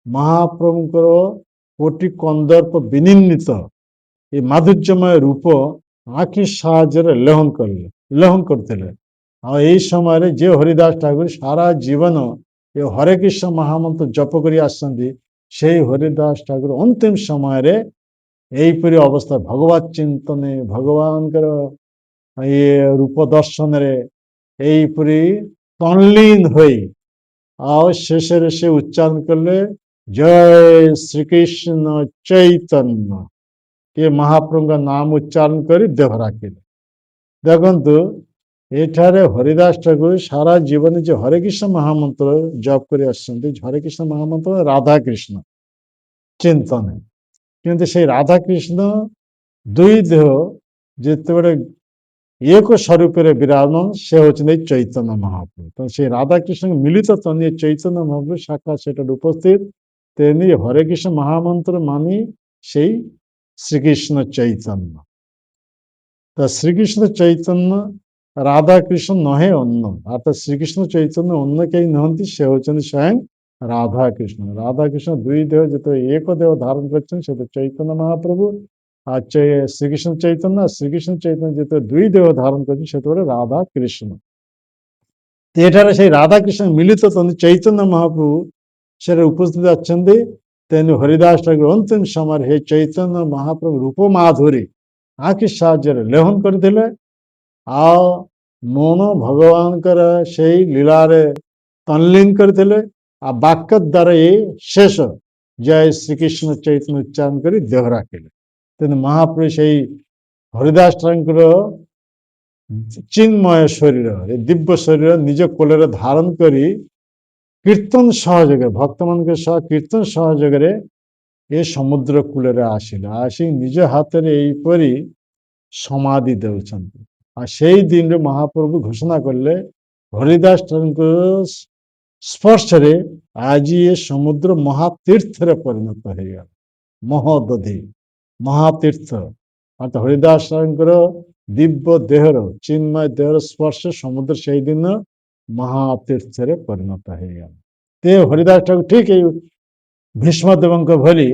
ମହାପ୍ରଭୁଙ୍କର କୋଟି କନ୍ଦର୍ପ ବିନିନ୍ଦିତ ଏ ମାଧୁର୍ଯ୍ୟମୟ ରୂପ ଆଖି ସାହାଯ୍ୟରେ ଲେହନ କରୁଥିଲେ। ଆଉ ଏଇ ସମୟରେ ଯେ ହରିଦାସ ଠାକୁର ସାରା ଜୀବନ ଏ ହରେ କୃଷ୍ଣ ମହାମନ୍ତ୍ର ଜପ କରି ଆସିଛନ୍ତି, ସେଇ ହରିଦାସ ଠାକୁର ଅନ୍ତିମ ସମୟରେ ଏଇପରି ଅବସ୍ଥା ଭଗବତ ଚିନ୍ତନେ ଭଗବାନଙ୍କର ଇଏ ରୂପ ଦର୍ଶନରେ ଏଇପରି ତଲ୍ଲୀନ ହୋଇ ଆଉ ଶେଷରେ ସେ ଉଚ୍ଚାରଣ କଲେ ଜୟ ଶ୍ରୀକୃଷ୍ଣ ଚୈତନ୍ୟ। ଏ ମହାପ୍ରଭୁଙ୍କ ନାମ ଉଚ୍ଚାରଣ କରି ଦେହ ରାଖିଲେ। ଦେଖନ୍ତୁ ଏଠାରେ ହରିଦାସ ଠାକୁର ସାରା ଜୀବନ ଯେ ହରେ କୃଷ୍ଣ ମହାମନ୍ତ୍ର ଜପ କରି ଆସିଛନ୍ତି, ହରେ କୃଷ୍ଣ ମହାମନ୍ତ୍ର ରାଧାକୃଷ୍ଣ ଚିନ୍ତନ, କିନ୍ତୁ ସେଇ ରାଧାକୃଷ୍ଣ ଦୁଇ ଦେହ ଯେତେବେଳେ ଏକ ସ୍ୱରୂପରେ ବିରାଜମାନ, ସେ ହେଉଛନ୍ତି ଚୈତନ୍ୟ ମହାପ୍ରଭୁ। ତ ସେ ରାଧାକୃଷ୍ଣ ମିଳିତ ତନି ଚୈତନ୍ୟ ମହାପ୍ରଭୁ ସାକ୍ଷାତ ସେଠାରେ ଉପସ୍ଥିତ। ତେନି ହରେ କୃଷ୍ଣ ମହାମନ୍ତ୍ର ମାନି সেই শ্রীকৃষ্ণ চৈতন্য। তা শ্রীকৃষ্ণ চৈতন্য রাধাকৃষ্ণ নহে অন্য, অর্থাৎ শ্রীকৃষ্ণ চৈতন্য অন্য কেউ নহନ୍ତି, ସେ ହେଉଛନ୍ତି ସ୍ୱୟଂ ରାଧାକୃଷ୍ଣ। ରାଧାକୃଷ୍ଣ ଦୁଇ ଦେହ ଯେତେବେଳେ ଏକ ଦେହ ଧାରଣ କରିଛନ୍ତି ସେତେ ଚୈତନ୍ୟ ମହାପ୍ରଭୁ, আর শ্রীকৃষ্ণ চৈতন্য শ্রীকৃষ্ণ চৈতন্য যেତେବେଳେ ଦୁଇ ଦେହ ଧାରଣ କରିଛନ୍ତି ସେତେବେଳେ ରାଧାକୃଷ୍ଣ। ଏଠାରେ সেই ରାଧାକୃଷ୍ଣ ମିଳିତ ଚୈତନ୍ୟ ମହାପ୍ରଭୁ ସେଠାରେ ଉପସ୍ଥିତ ଅଛନ୍ତି। ତେଣୁ ହରିଦାସ ଠାକୁର ଅନ୍ତିମ ସମୟରେ ହେ ଚୈତନ୍ୟ ମହାପ୍ରଭୁ ରୂପ ମାଧୁରୀ ଆଖି ସାହାଯ୍ୟରେ ଲେହନ କରିଥିଲେ। ଆଉ ମନ ଭଗବାନଙ୍କର ସେଇ ଲୀଳାରେ ତଲ୍ଲୀନ କରିଥିଲେ। ଆଉ ବାକ୍ୟ ଦ୍ୱାରା ଏ ଶେଷ ଜୟ ଶ୍ରୀକୃଷ୍ଣ ଚୈତନ୍ୟ ଉଚ୍ଚାରଣ କରି ଦେହ ରାଖିଲେ। ତେଣୁ ମହାପ୍ରଭୁ ସେଇ ହରିଦାସ ଠାକୁର ଚିନ୍ମୟ ଶରୀର, ଏ ଦିବ୍ୟ ଶରୀର ନିଜ କୋଳରେ ଧାରଣ କରି କୀର୍ତ୍ତନ ସହଯୋଗରେ ଭକ୍ତମାନଙ୍କ ସହ କୀର୍ତ୍ତନ ସହଯୋଗରେ ଏ ସମୁଦ୍ର କୂଳରେ ଆସିଲେ। ଆସି ନିଜ ହାତରେ ଏଇପରି ସମାଧି ଦେଉଛନ୍ତି। ଆଉ ସେଇ ଦିନରେ ମହାପ୍ରଭୁ ଘୋଷଣା କଲେ ହରିଦାସ ଠାକୁରଙ୍କ ସ୍ପର୍ଶରେ ଆଜି ଏ ସମୁଦ୍ର ମହାତୀର୍ଥରେ ପରିଣତ ହେଇଗଲା। ମହୋଦଧି ମହାତୀର୍ଥ ଅର୍ଥାତ ହରିଦାସ ଠାକୁରଙ୍କର ଦିବ୍ୟ ଦେହର ଚିନ୍ମୟ ଦେହର ସ୍ପର୍ଶ ସମୁଦ୍ର ସେଇଦିନ ମହାତୀର୍ଥରେ ପରିଣତ ହେଇଗଲା। ते हरिदास ठाकुर ठीक है भीष्मदेवଙ୍କ ଭଳି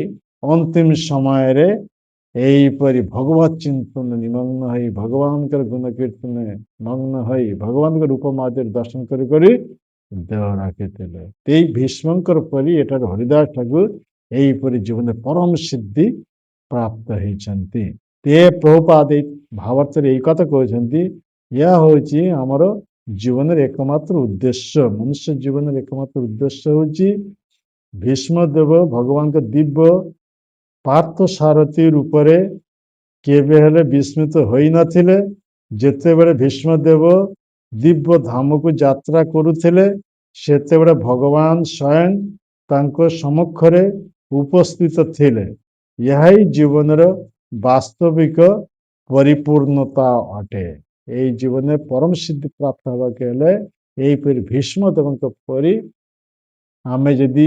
ଅନ୍ତିମ ସମୟରେ ଏଇପରି ଭଗବତ ଚିନ୍ତନ ନିମଗ୍ନ ହୋଇ ଭଗବାନଙ୍କର ଗୁଣ କୀର୍ତ୍ତନ ମଗ୍ନ ହୋଇ ଭଗବାନଙ୍କ ରୂପ ମାଧୁର୍ଯ୍ୟ ଦର୍ଶନ କରି କରି ଦେହ ରାଖିଥିଲେ। ଏଇ ଭୀଷ୍ମଙ୍କର ପରି ଏଠାରେ ହରିଦାସ ଠାକୁର ଏଇପରି ଜୀବନରେ ପରମ ସିଦ୍ଧି ପ୍ରାପ୍ତ ହେଇଛନ୍ତି। ते ପ୍ରଭୁପାଦ ଭାବାର୍ଥରେ ଏଇ କଥା କହିଛନ୍ତି, ଏହା ହେଉଛି ଆମର ଜୀବନରେ ଏକମାତ୍ର ଉଦ୍ଦେଶ୍ୟ। ମନୁଷ୍ୟ ଜୀବନରେ ଏକମାତ୍ର ଉଦ୍ଦେଶ୍ୟ ହେଉଛି ଭୀଷ୍ମଦେବ ଭଗବାନଙ୍କ ଦିବ୍ୟ ପାର୍ଥ ସାରଥୀ ରୂପରେ କେବେ ହେଲେ ବିସ୍ମିତ ହୋଇନଥିଲେ। ଯେତେବେଳେ ଭୀଷ୍ମଦେବ ଦିବ୍ୟ ଧାମକୁ ଯାତ୍ରା କରୁଥିଲେ ସେତେବେଳେ ଭଗବାନ ସ୍ୱୟଂ ତାଙ୍କ ସମ୍ମୁଖରେ ଉପସ୍ଥିତ ଥିଲେ। ଏହା ହିଁ ଜୀବନର ବାସ୍ତବିକ ପରିପୂର୍ଣ୍ଣତା ଅଟେ। এই জীবনে পরম সিদ্ধি প্রাপ্ত হওয়াকে হলে এইপরি ভীষ্মদেবଙ୍କ পরি ଆମେ ଯଦି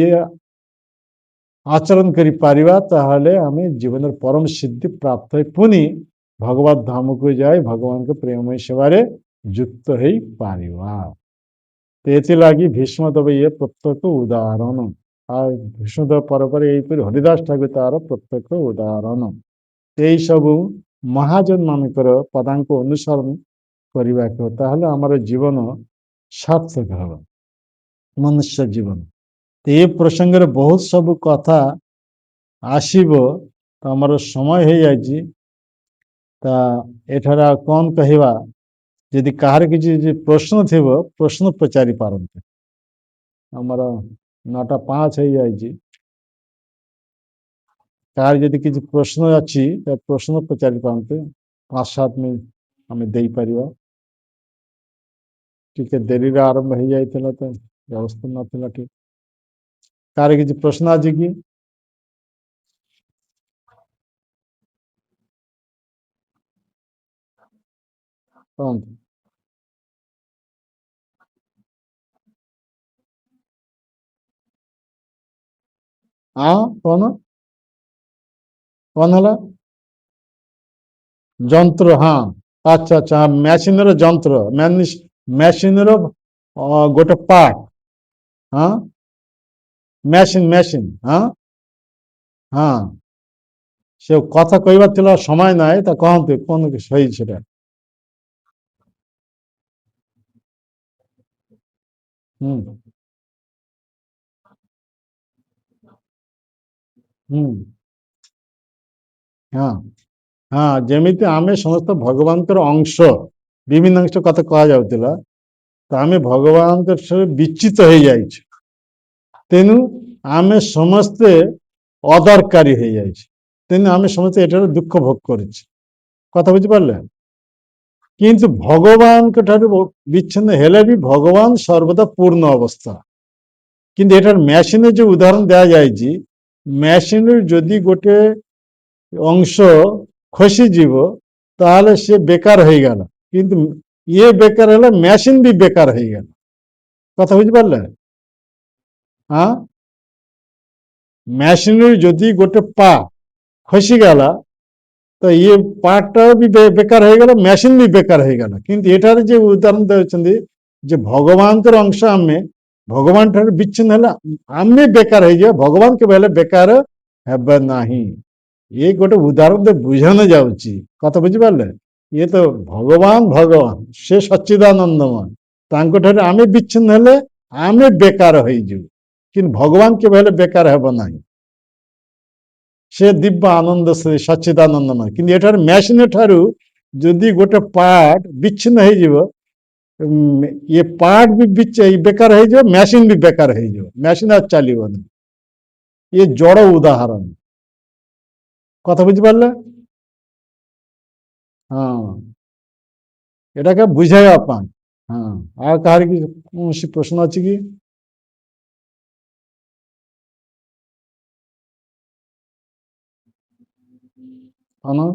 ଆଚରଣ କରିପାରିବା ତାହେଲେ ଆମେ ଜୀବନରେ ପରମ ସିଦ୍ଧି ପ୍ରାପ୍ତ ହୋଇ ପୁଣି ଭଗବତ ଧାମକୁ ଯାଇ ଭଗବାନଙ୍କ ପ୍ରେମମୟ ସେବାରେ ଯୁକ୍ତ ହେଇପାରିବା। ଏଥିଲାଗି ଭୀଷ୍ମଦେବ ଇଏ ପ୍ରତ୍ୟେକ ଉଦାହରଣ। আর ବିଷ୍ଣୁଦେବ ପରେ ପରେ ଏହିପରି ହରିଦାସ ଠାକୁର ତାର ପ୍ରତ୍ୟକ୍ଷ ଉଦାହରଣ। ଏଇ ସବୁ ମହାଜନ ମାନଙ୍କର ପଦାଙ୍କୁ ଅନୁସରଣ କରିବାକୁ ତାହେଲେ ଆମର ଜୀବନ ସାର୍ଥକ ହେବ, ମନୁଷ୍ୟ ଜୀବନ। ଏ ପ୍ରସଙ୍ଗରେ ବହୁତ ସବୁ କଥା ଆସିବ, ତ ଆମର ସମୟ ହେଇଯାଇଛି। ତା ଏଠାରେ ଆଉ କ'ଣ କହିବା? ଯଦି କାହାର କିଛି ପ୍ରଶ୍ନ ଥିବ ପ୍ରଶ୍ନ ପଚାରି ପାରନ୍ତି। ଆମର 9:05 ହେଇଯାଇଛି। କାହାର ଯଦି କିଛି ପ୍ରଶ୍ନ ଅଛି ତ ପ୍ରଶ୍ନ ପଚାରି ପାରନ୍ତି। 5-7 ମିନିଟ୍ ଆମେ ଦେଇପାରିବା। ଟିକେ ଡେରିରେ ଆରମ୍ଭ ହେଇଯାଇଥିଲା ତ ବ୍ୟବସ୍ଥା ନଥିଲା ଠିକ। କାହାର କିଛି ପ୍ରଶ୍ନ ଅଛି କି? କୁହନ୍ତୁ। ହଁ କଣ କ'ଣ ହେଲା? ଯନ୍ତ୍ର, ହଁ। ଆଚ୍ଛା ଆଚ୍ଛା, ମେସିନର ଯନ୍ତ୍ର, ମେସିନର ଗୋଟେ ପାର୍ଟ। ହଁ, ମେସିନ। ହଁ ହଁ, ସେ କଥା କହିବାର ଥିଲା, ସମୟ ନାହିଁ ତ କହନ୍ତୁ କ'ଣ ହେଇଛି ସେଟା। ହୁଁ ହୁଁ ହଁ ହଁ, ଯେମିତି ଆମେ ସମସ୍ତେ ଭଗବାନଙ୍କର ଅଂଶ, ବିଭିନ୍ନ ଅଂଶ କଥା କୁହାଯାଉଥିଲା, ତ ଆମେ ଭଗବାନଙ୍କ ଠାରୁ ବିଚ୍ୟୁତ ହେଇଯାଇଛୁ। ତେଣୁ ଆମେ ସମସ୍ତେ ଅଦରକାରୀ ହେଇଯାଇଛି। ତେଣୁ ଆମେ ସମସ୍ତେ ଏଠାରେ ଦୁଃଖ ଭୋଗ କରୁଛୁ। କଥା ବୁଝିପାରିଲେ? କିନ୍ତୁ ଭଗବାନଙ୍କ ଠାରୁ ବିଚ୍ଛିନ୍ନ ହେଲେ ବି ଭଗବାନ ସର୍ବଦା ପୂର୍ଣ୍ଣ ଅବସ୍ଥା। କିନ୍ତୁ ଏଠାରେ ମେସିନରେ ଯୋଉ ଉଦାହରଣ ଦିଆଯାଇଛି, ମେସିନରୁ ଯଦି ଗୋଟେ ଅଂଶ ଖସିଯିବ ତାହେଲେ ସେ ବେକାର ହେଇଗଲା। କିନ୍ତୁ ଇଏ ବେକାର ହେଲା, ମେସିନ ବି ବେକାର ହେଇଗଲା। କଥା ବୁଝିପାରିଲେ? ହଁ, ମେସିନରୁ ଯଦି ଗୋଟେ ଖସିଗଲା ତ ଇଏ ପାର୍ଟଟା ବି ବେକାର ହେଇଗଲା, ମେସିନ ବି ବେକାର ହେଇଗଲା। କିନ୍ତୁ ଏଠାରେ ଯେ ଉଦାହରଣ ଦେଉଛନ୍ତି ଯେ ଭଗବାନଙ୍କର ଅଂଶ ଆମେ, ଭଗବାନ ଠାରୁ ବିଚ୍ଛିନ୍ନ ହେଲା ଆମେ ବେକାର ହେଇଯିବା, ଭଗବାନ କେବେ ହେଲେ ବେକାର ହେବେ ନାହିଁ। ଇଏ ଗୋଟେ ଉଦାହରଣ ବୁଝାনো ଯାଉଛି। କଥା ବୁଝିପାରିଲେ? ଇଏ ତ ଭଗବାନ ସେ ସଚ୍ଚିଦାନନ୍ଦମୟ। ତାଙ୍କଠାରୁ ଆମେ ବିଚ୍ଛିନ୍ନ ହେଲେ ଆମେ ବେକାର ହେଇଯିବୁ, କିନ୍ତୁ ଭଗବାନ କେବେ ହେଲେ ବେକାର ହେବ ନାହିଁ। ସେ ଦିବ୍ୟ ଆନନ୍ଦ ଶ୍ରୀ ସଚ୍ଚିଦାନନ୍ଦମୟ। କିନ୍ତୁ ଏଠାରେ ମେସିନ ଠାରୁ ଯଦି ଗୋଟେ ପାର୍ଟ ବିଚ୍ଛିନ୍ନ ହେଇଯିବ, ଇଏ ପାର୍ଟ ବି ବେକାର ହେଇଯିବ, ମେସିନ ବି ବେକାର ହେଇଯିବ, ମେସିନ ଆଉ ଚାଲିବନି। ଇଏ ଜଡ଼ ଉଦାହରଣ। କଥା ବୁଝିପାରିଲେ? ହଁ, ଏଟାকে ବୁଝାଇବା ପାଇଁ। ହଁ, ଆଉ କାହାର କି କୌଣସି ପ୍ରଶ୍ନ ଅଛି କି? ହଁ,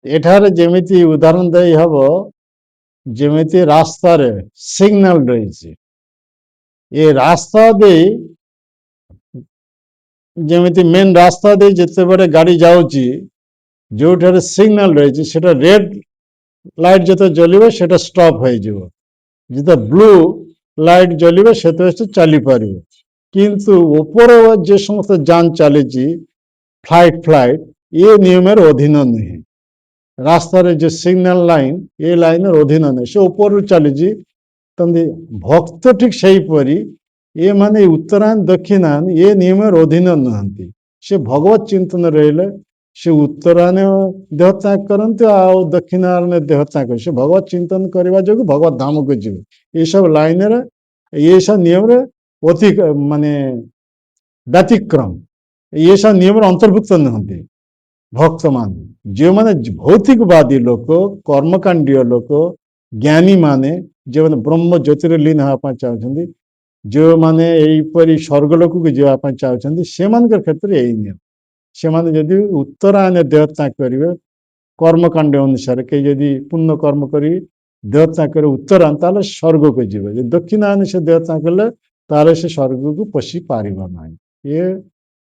ଏଠାରେ ଯେମିତି ଉଦାହରଣ ଦେଇ ହବ, ଯେମିତି ରାସ୍ତାରେ ସିଗ୍ନାଲ ରହିଛି, ଏ ରାସ୍ତା ଦେଇ ଯେମିତି ମେନ୍ ରାସ୍ତା ଦେଇ ଯେତେବେଳେ ଗାଡି ଯାଉଛି, ଯୋଉଠାରେ ସିଗ୍ନାଲ ରହିଛି ସେଟା ରେଡ୍ ଲାଇଟ୍ ଯେତେବେଳେ ଜଳିବ ସେଟା ଷ୍ଟପ୍ ହେଇଯିବ, ଯେତେବେଳେ ବ୍ଲୁ ଲାଇଟ୍ ଜଳିବ ସେତେବେଳେ ସେ ଚାଲିପାରିବ। କିନ୍ତୁ ଉପର ଯେ ସମସ୍ତ ଯାନ ଚାଲିଛି, ଫ୍ଲାଇଟ୍ ଏ ନିୟମର ଅଧୀନ ନୁହେଁ। ରାସ୍ତାରେ ଯେ ସିଗ୍ନାଲ ଲାଇନ୍, ଏ ଲାଇନର ଅଧୀନ ନୁହେଁ, ସେ ଉପରରୁ ଚାଲିଛି। ତମେ ଭକ୍ତ ଠିକ ସେହିପରି, ଏମାନେ ଉତ୍ତରାୟଣ ଦକ୍ଷିଣାୟନ ଏ ନିୟମର ଅଧୀନ ନୁହନ୍ତି। ସେ ଭଗବତ ଚିନ୍ତନ ରହିଲେ ସେ ଉତ୍ତରାୟଣ ଦେହ ତ୍ୟାଗ କରନ୍ତି, ଆଉ ଦକ୍ଷିଣାୟନ ଦେହ ତ୍ୟାଗ କରନ୍ତି। ସେ ଭଗବତ ଚିନ୍ତନ କରିବା ଯୋଗୁଁ ଭଗବତ ଧାମକୁ ଯିବେ। ଏସବୁ ଲାଇନରେ, ଏସବୁ ନିୟମରେ ଅତି ମାନେ ବ୍ୟତିକ୍ରମ, ଏସବୁ ନିୟମର ଅନ୍ତର୍ଭୁକ୍ତ ନୁହନ୍ତି ଭକ୍ତମାନେ। ଯେଉଁମାନେ ଭୌତିକବାଦୀ ଲୋକ, କର୍ମକାଣ୍ଡୀୟ ଲୋକ, ଜ୍ଞାନୀ ମାନେ, ଯେଉଁମାନେ ବ୍ରହ୍ମ ଜ୍ୟୋତିରେ ଲୀନ ହେବା ପାଇଁ ଚାହୁଁଛନ୍ତି, ଯେଉଁମାନେ ଏଇପରି ସ୍ୱର୍ଗ ଲୋକକୁ ଯିବା ପାଇଁ ଚାହୁଁଛନ୍ତି, ସେମାନଙ୍କ କ୍ଷେତ୍ରରେ ଏଇ ନିୟମ। ସେମାନେ ଯଦି ଉତ୍ତରାୟଣ ଦେହ ତ୍ୟାଗ କରିବେ, କର୍ମକାଣ୍ଡ ଅନୁସାରେ, କେହି ଯଦି ପୁଣ୍ୟ କର୍ମ କରି ଦେହତ୍ୟାଗ କରି ଉତ୍ତରାୟଣ ତାହେଲେ ସ୍ୱର୍ଗକୁ ଯିବ, ଯଦି ଦକ୍ଷିଣାୟନ ସେ ଦେହତ୍ୟାଗ କଲେ ତାହେଲେ ସେ ସ୍ୱର୍ଗକୁ ପଶି ପାରିବ ନାହିଁ। ଇଏ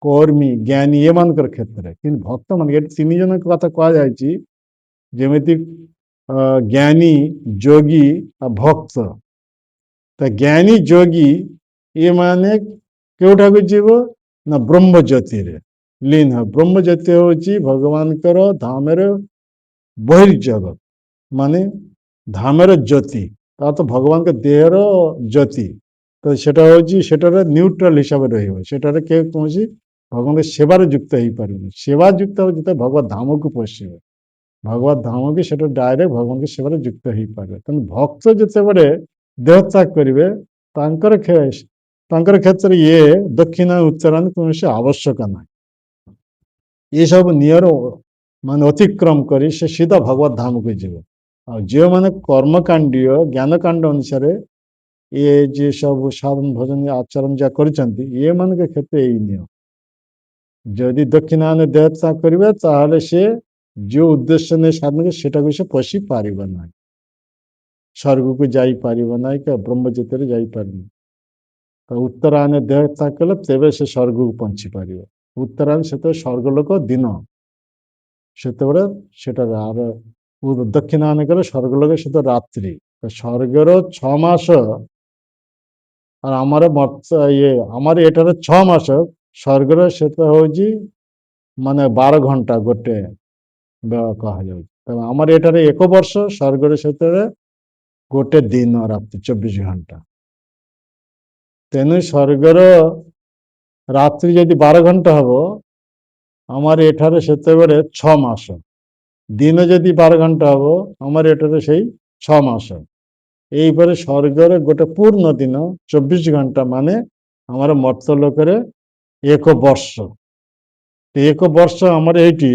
କର୍ମୀ ଜ୍ଞାନୀ ଏମାନଙ୍କର କ୍ଷେତ୍ରରେ, କିନ୍ତୁ ଭକ୍ତମାନେ ଏଠି ତିନି ଜଣଙ୍କ କଥା କୁହାଯାଇଛି, ଯେମିତି ଜ୍ଞାନୀ, ଯୋଗୀ ଆଉ ଭକ୍ତ। ତ ଜ୍ଞାନୀ ଯୋଗୀ ଏମାନେ କେଉଁଠାକୁ ଯିବ ନା ବ୍ରହ୍ମ ଜ୍ୟୋତିରେ ଲୀନ ହେବ। ବ୍ରହ୍ମ ଜ୍ୟୋତି ହେଉଛି ଭଗବାନଙ୍କର ଧାମର ବହିର୍ଜଗତ, ମାନେ ଧାମର ଜ୍ୟୋତି, ତା ତ ଭଗବାନଙ୍କ ଦେହର ଜ୍ୟୋତି। ତ ସେଟା ହେଉଛି ସେଟାର ନ୍ୟୁଟ୍ରାଲ ହିସାବରେ ରହିବ, ସେଠାରେ କେହି କୌଣସି ଭଗବାନଙ୍କ ସେବାରେ ଯୁକ୍ତ ହେଇପାରିବନି। ସେବା ଯୁକ୍ତ ହେବ ଯେତେବେଳେ ଭଗବତ ଧାମକୁ ପଶିବ, ଭଗବତ ଧାମକୁ ସେଟା ଡାଇରେକ୍ଟ ଭଗବାନଙ୍କ ସେବାରେ ଯୁକ୍ତ ହେଇପାରିବ। ତେଣୁ ଭକ୍ତ ଯେତେବେଳେ ଦେହତ୍ୟାଗ କରିବେ ତାଙ୍କର କ୍ଷେତ୍ରରେ ଇଏ ଦକ୍ଷିଣ ଉତ୍ତରାୟଣ କୌଣସି ଆବଶ୍ୟକ ନାହିଁ। ଏସବୁ ନିୟର ମାନେ ଅତିକ୍ରମ କରି ସେ ସିଧା ଭଗବତ ଧାମକୁ ଯିବ। ଆଉ ଯେଉଁମାନେ କର୍ମକାଣ୍ଡୀୟ ଜ୍ଞାନକାଣ୍ଡ ଅନୁସାରେ ଇଏ ଯେ ସବୁ ସାଧନ ଭଜନ ଆଚରଣ ଯାହା କରିଛନ୍ତି, ଏମାନଙ୍କ କ୍ଷେତ୍ରରେ ଏଇ ନିୟମ। ଯଦି ଦକ୍ଷିଣାୟନ ଦେହତ୍ୟାଗ କରିବେ ତାହେଲେ ସେ ଯେଉଁ ଉଦ୍ଦେଶ୍ୟ ନେଇ ସାଧନ ସେଟାକୁ ସେ ପଶି ପାରିବ ନାହିଁ, ସ୍ୱର୍ଗକୁ ଯାଇପାରିବ ନାହିଁ, କି ବ୍ରହ୍ମଜ୍ୟୋତିରେ ଯାଇପାରିବ। ତ ଉତ୍ତରାୟନ ଦେହତ୍ୟାଗ କଲେ ତେବେ ସେ ସ୍ୱର୍ଗକୁ ପହଞ୍ଚି ପାରିବ। ଉତ୍ତରାୟଣ ସେତେବେଳେ ସ୍ୱର୍ଗଲୋକ ଦିନ, ସେତେବେଳେ ସେଟା ଦକ୍ଷିଣାୟନ କଲେ ସ୍ୱର୍ଗଲୋକ ସେତେବେଳେ ରାତ୍ରି। ସ୍ୱର୍ଗର 6 ମାସ আর আমার আমার এটার 6 মাস, স্বর্গর সেটা হচ্ছে মানে 12 ঘন্টা গোটে কুহযাଉଛି। ତେଣୁ ଆମର ଏଠାରେ 1 ବର୍ଷ, ସ୍ୱର୍ଗରେ ସେତେବେଳେ ଗୋଟେ ଦିନ ରାତି 24 ଘଣ୍ଟା। ତେଣୁ ସ୍ୱର୍ଗର ରାତ୍ରି ଯଦି 12 ଘଣ୍ଟା ହବ, আমার ଏଠାରେ ସେତେବେଳେ 6 ମାସ। ଦିନ ଯଦି 12 ଘଣ୍ଟା ହବ, আমার ଏଠାରେ ସେଇ 6 মাস। এইপরে স্বর্গের গোটে পূর্ণ দিন 24 ঘন্টা মানে আমার মর্তলোকের 1 ବର୍ଷ। 1 ବର୍ଷ আমার এইটি,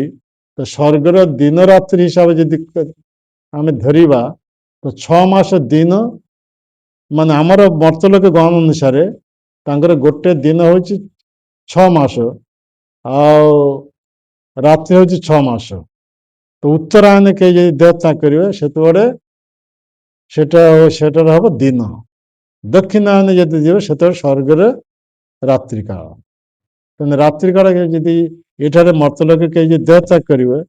তো স্বর্গের দিন রাত্রি হিসাবে যদি আমি ধরিবা, তো 6 মাস দিন মানে আমার মর্তলোক গণ অনুসারে তাঙ্কর গোটে দিন হচ্ছে 6 মাস, আর রাত্রি হচ্ছে 6 মাস। তো উত্তরায়ণে কে যদি দেহত্যাগ করবে সেতবে সেটার হব দিন। দক্ষিণায়নে যদি যাবে সেতবে স্বর্গের রাত্রিকাল। তেমনি রাত্রিকাল যদি এଠାରେ মর্তলোকে কে যদি দেহত্যাগ করবে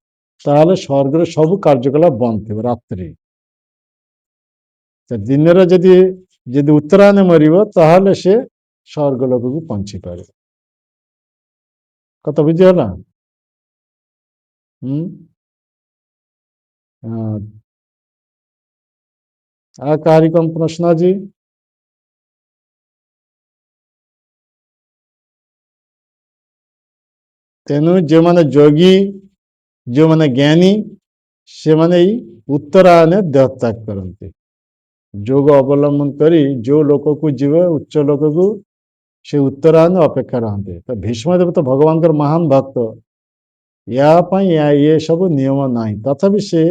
তাহলে স্বর্গের সবু কার্যকলাপ বন্ধ থাকবে রাত্রি। দিনের যদি যদি উত্তরায়ণে মরিব তাহলে সে স্বর্গলোকକୁ পৌঁছি পারে। কথা বুঝিগলা? আর কাহারি কম প্রশ্ন আছে? ତେଣୁ ଯେଉଁମାନେ ଯୋଗୀ, ଯେଉଁମାନେ ଜ୍ଞାନୀ, ସେମାନେ ଏଇ ଉତ୍ତରାୟଣରେ ଦେହତ୍ୟାଗ କରନ୍ତି। ଯୋଗ ଅବଲମ୍ବନ କରି ଯେଉଁ ଲୋକକୁ ଯିବେ ଉଚ୍ଚ ଲୋକକୁ, ସେ ଉତ୍ତରାୟଣ ଅପେକ୍ଷା ରହନ୍ତି। ତ ଭୀଷ୍ମଦେବ ତ ଭଗବାନଙ୍କର ମହାନ ଭକ୍ତ, ୟା ପାଇଁ ଏ ସବୁ ନିୟମ ନାହିଁ, ତଥାପି ସେ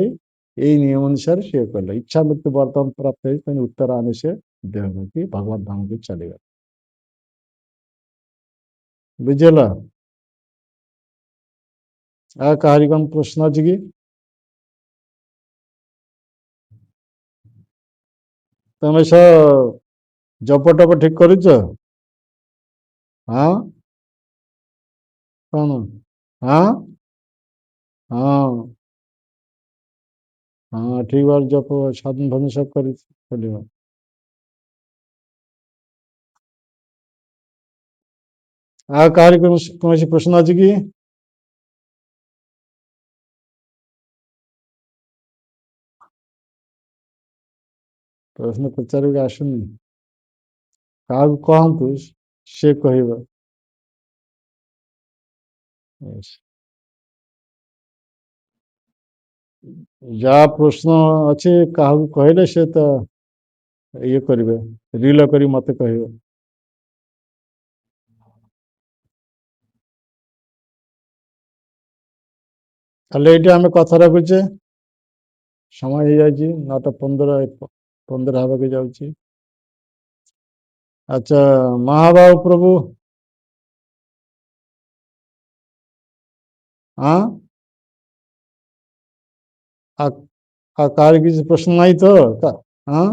ଏଇ ନିୟମ ଅନୁସାରେ ସେ କଲେ। ଇଚ୍ଛା ମୃତ୍ୟୁ ବର୍ତ୍ତମାନ ପ୍ରାପ୍ତ ହେଇ ଉତ୍ତରାୟଣ ସେ ଦେହ ରଖି ଭଗବତ ଧାମକୁ ଚାଲିଗଲେ। ବୁଝିହେଲା? ଆଉ କାହାରି କଣ ପ୍ରଶ୍ନ ଅଛି କି? ତମେ ଜପ ଟପ ଠିକ କରୁଛ? ହଁ କଣ? ହଁ ହଁ ହଁ ଠିକ ଭାବରେ ଜପ ସାଧନ ଭଜନ ସବୁ କରିବ। ଆଉ କାହାରି କୌଣସି ପ୍ରଶ୍ନ ଅଛି କି? ପ୍ରଶ୍ନ ପଚାରିବାକୁ ଆସୁନି, କାହାକୁ କହନ୍ତୁ ସେ କହିବ। ଯାହା ପ୍ରଶ୍ନ ଅଛି କାହାକୁ କହିଲେ ସେ ତ ଇଏ କରିବେ, ରିଲ କରି ମତେ କହିବେ। ତାହେଲେ ଏଇଠି ଆମେ କଥା ରଖୁଛେ, ସମୟ ହେଇଯାଇଛି 9:15 ହେବାକୁ ଯାଉଛି। ଆଚ୍ଛା ମହାବାହୁ ପ୍ରଭୁ, ହଁ আর কার কিছু প্রশ্ন নাই তো? হ্যাঁ,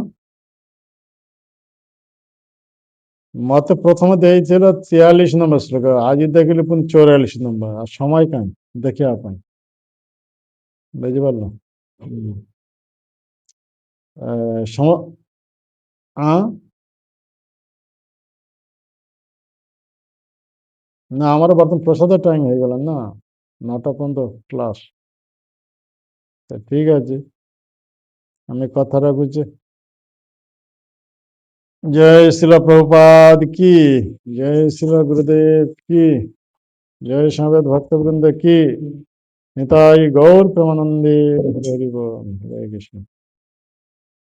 মতে প্রথমে দিয়েছিল 43 নম্বর শ্লোক, আজ দেখলি পুন 44 নম্বর, আর সময় কান দেখিয়া পাই, বুঝিপারল? হুম। হ্যাঁ, না আমার বর্তমান প্রসাদের টাইম হয়ে গেল না, 9টা পর্যন্ত ক্লাস। ঠিক আছে, আমি কথা রাখুছি। জয় শিল প্রভুপাদ কি, জয় শিল গুরুদেব কি, জয় সমবেত ভক্তবৃন্দ কি, নিতাই গৌর প্রেমানন্দে, হরি হরি বল, হরে কৃষ্ণ।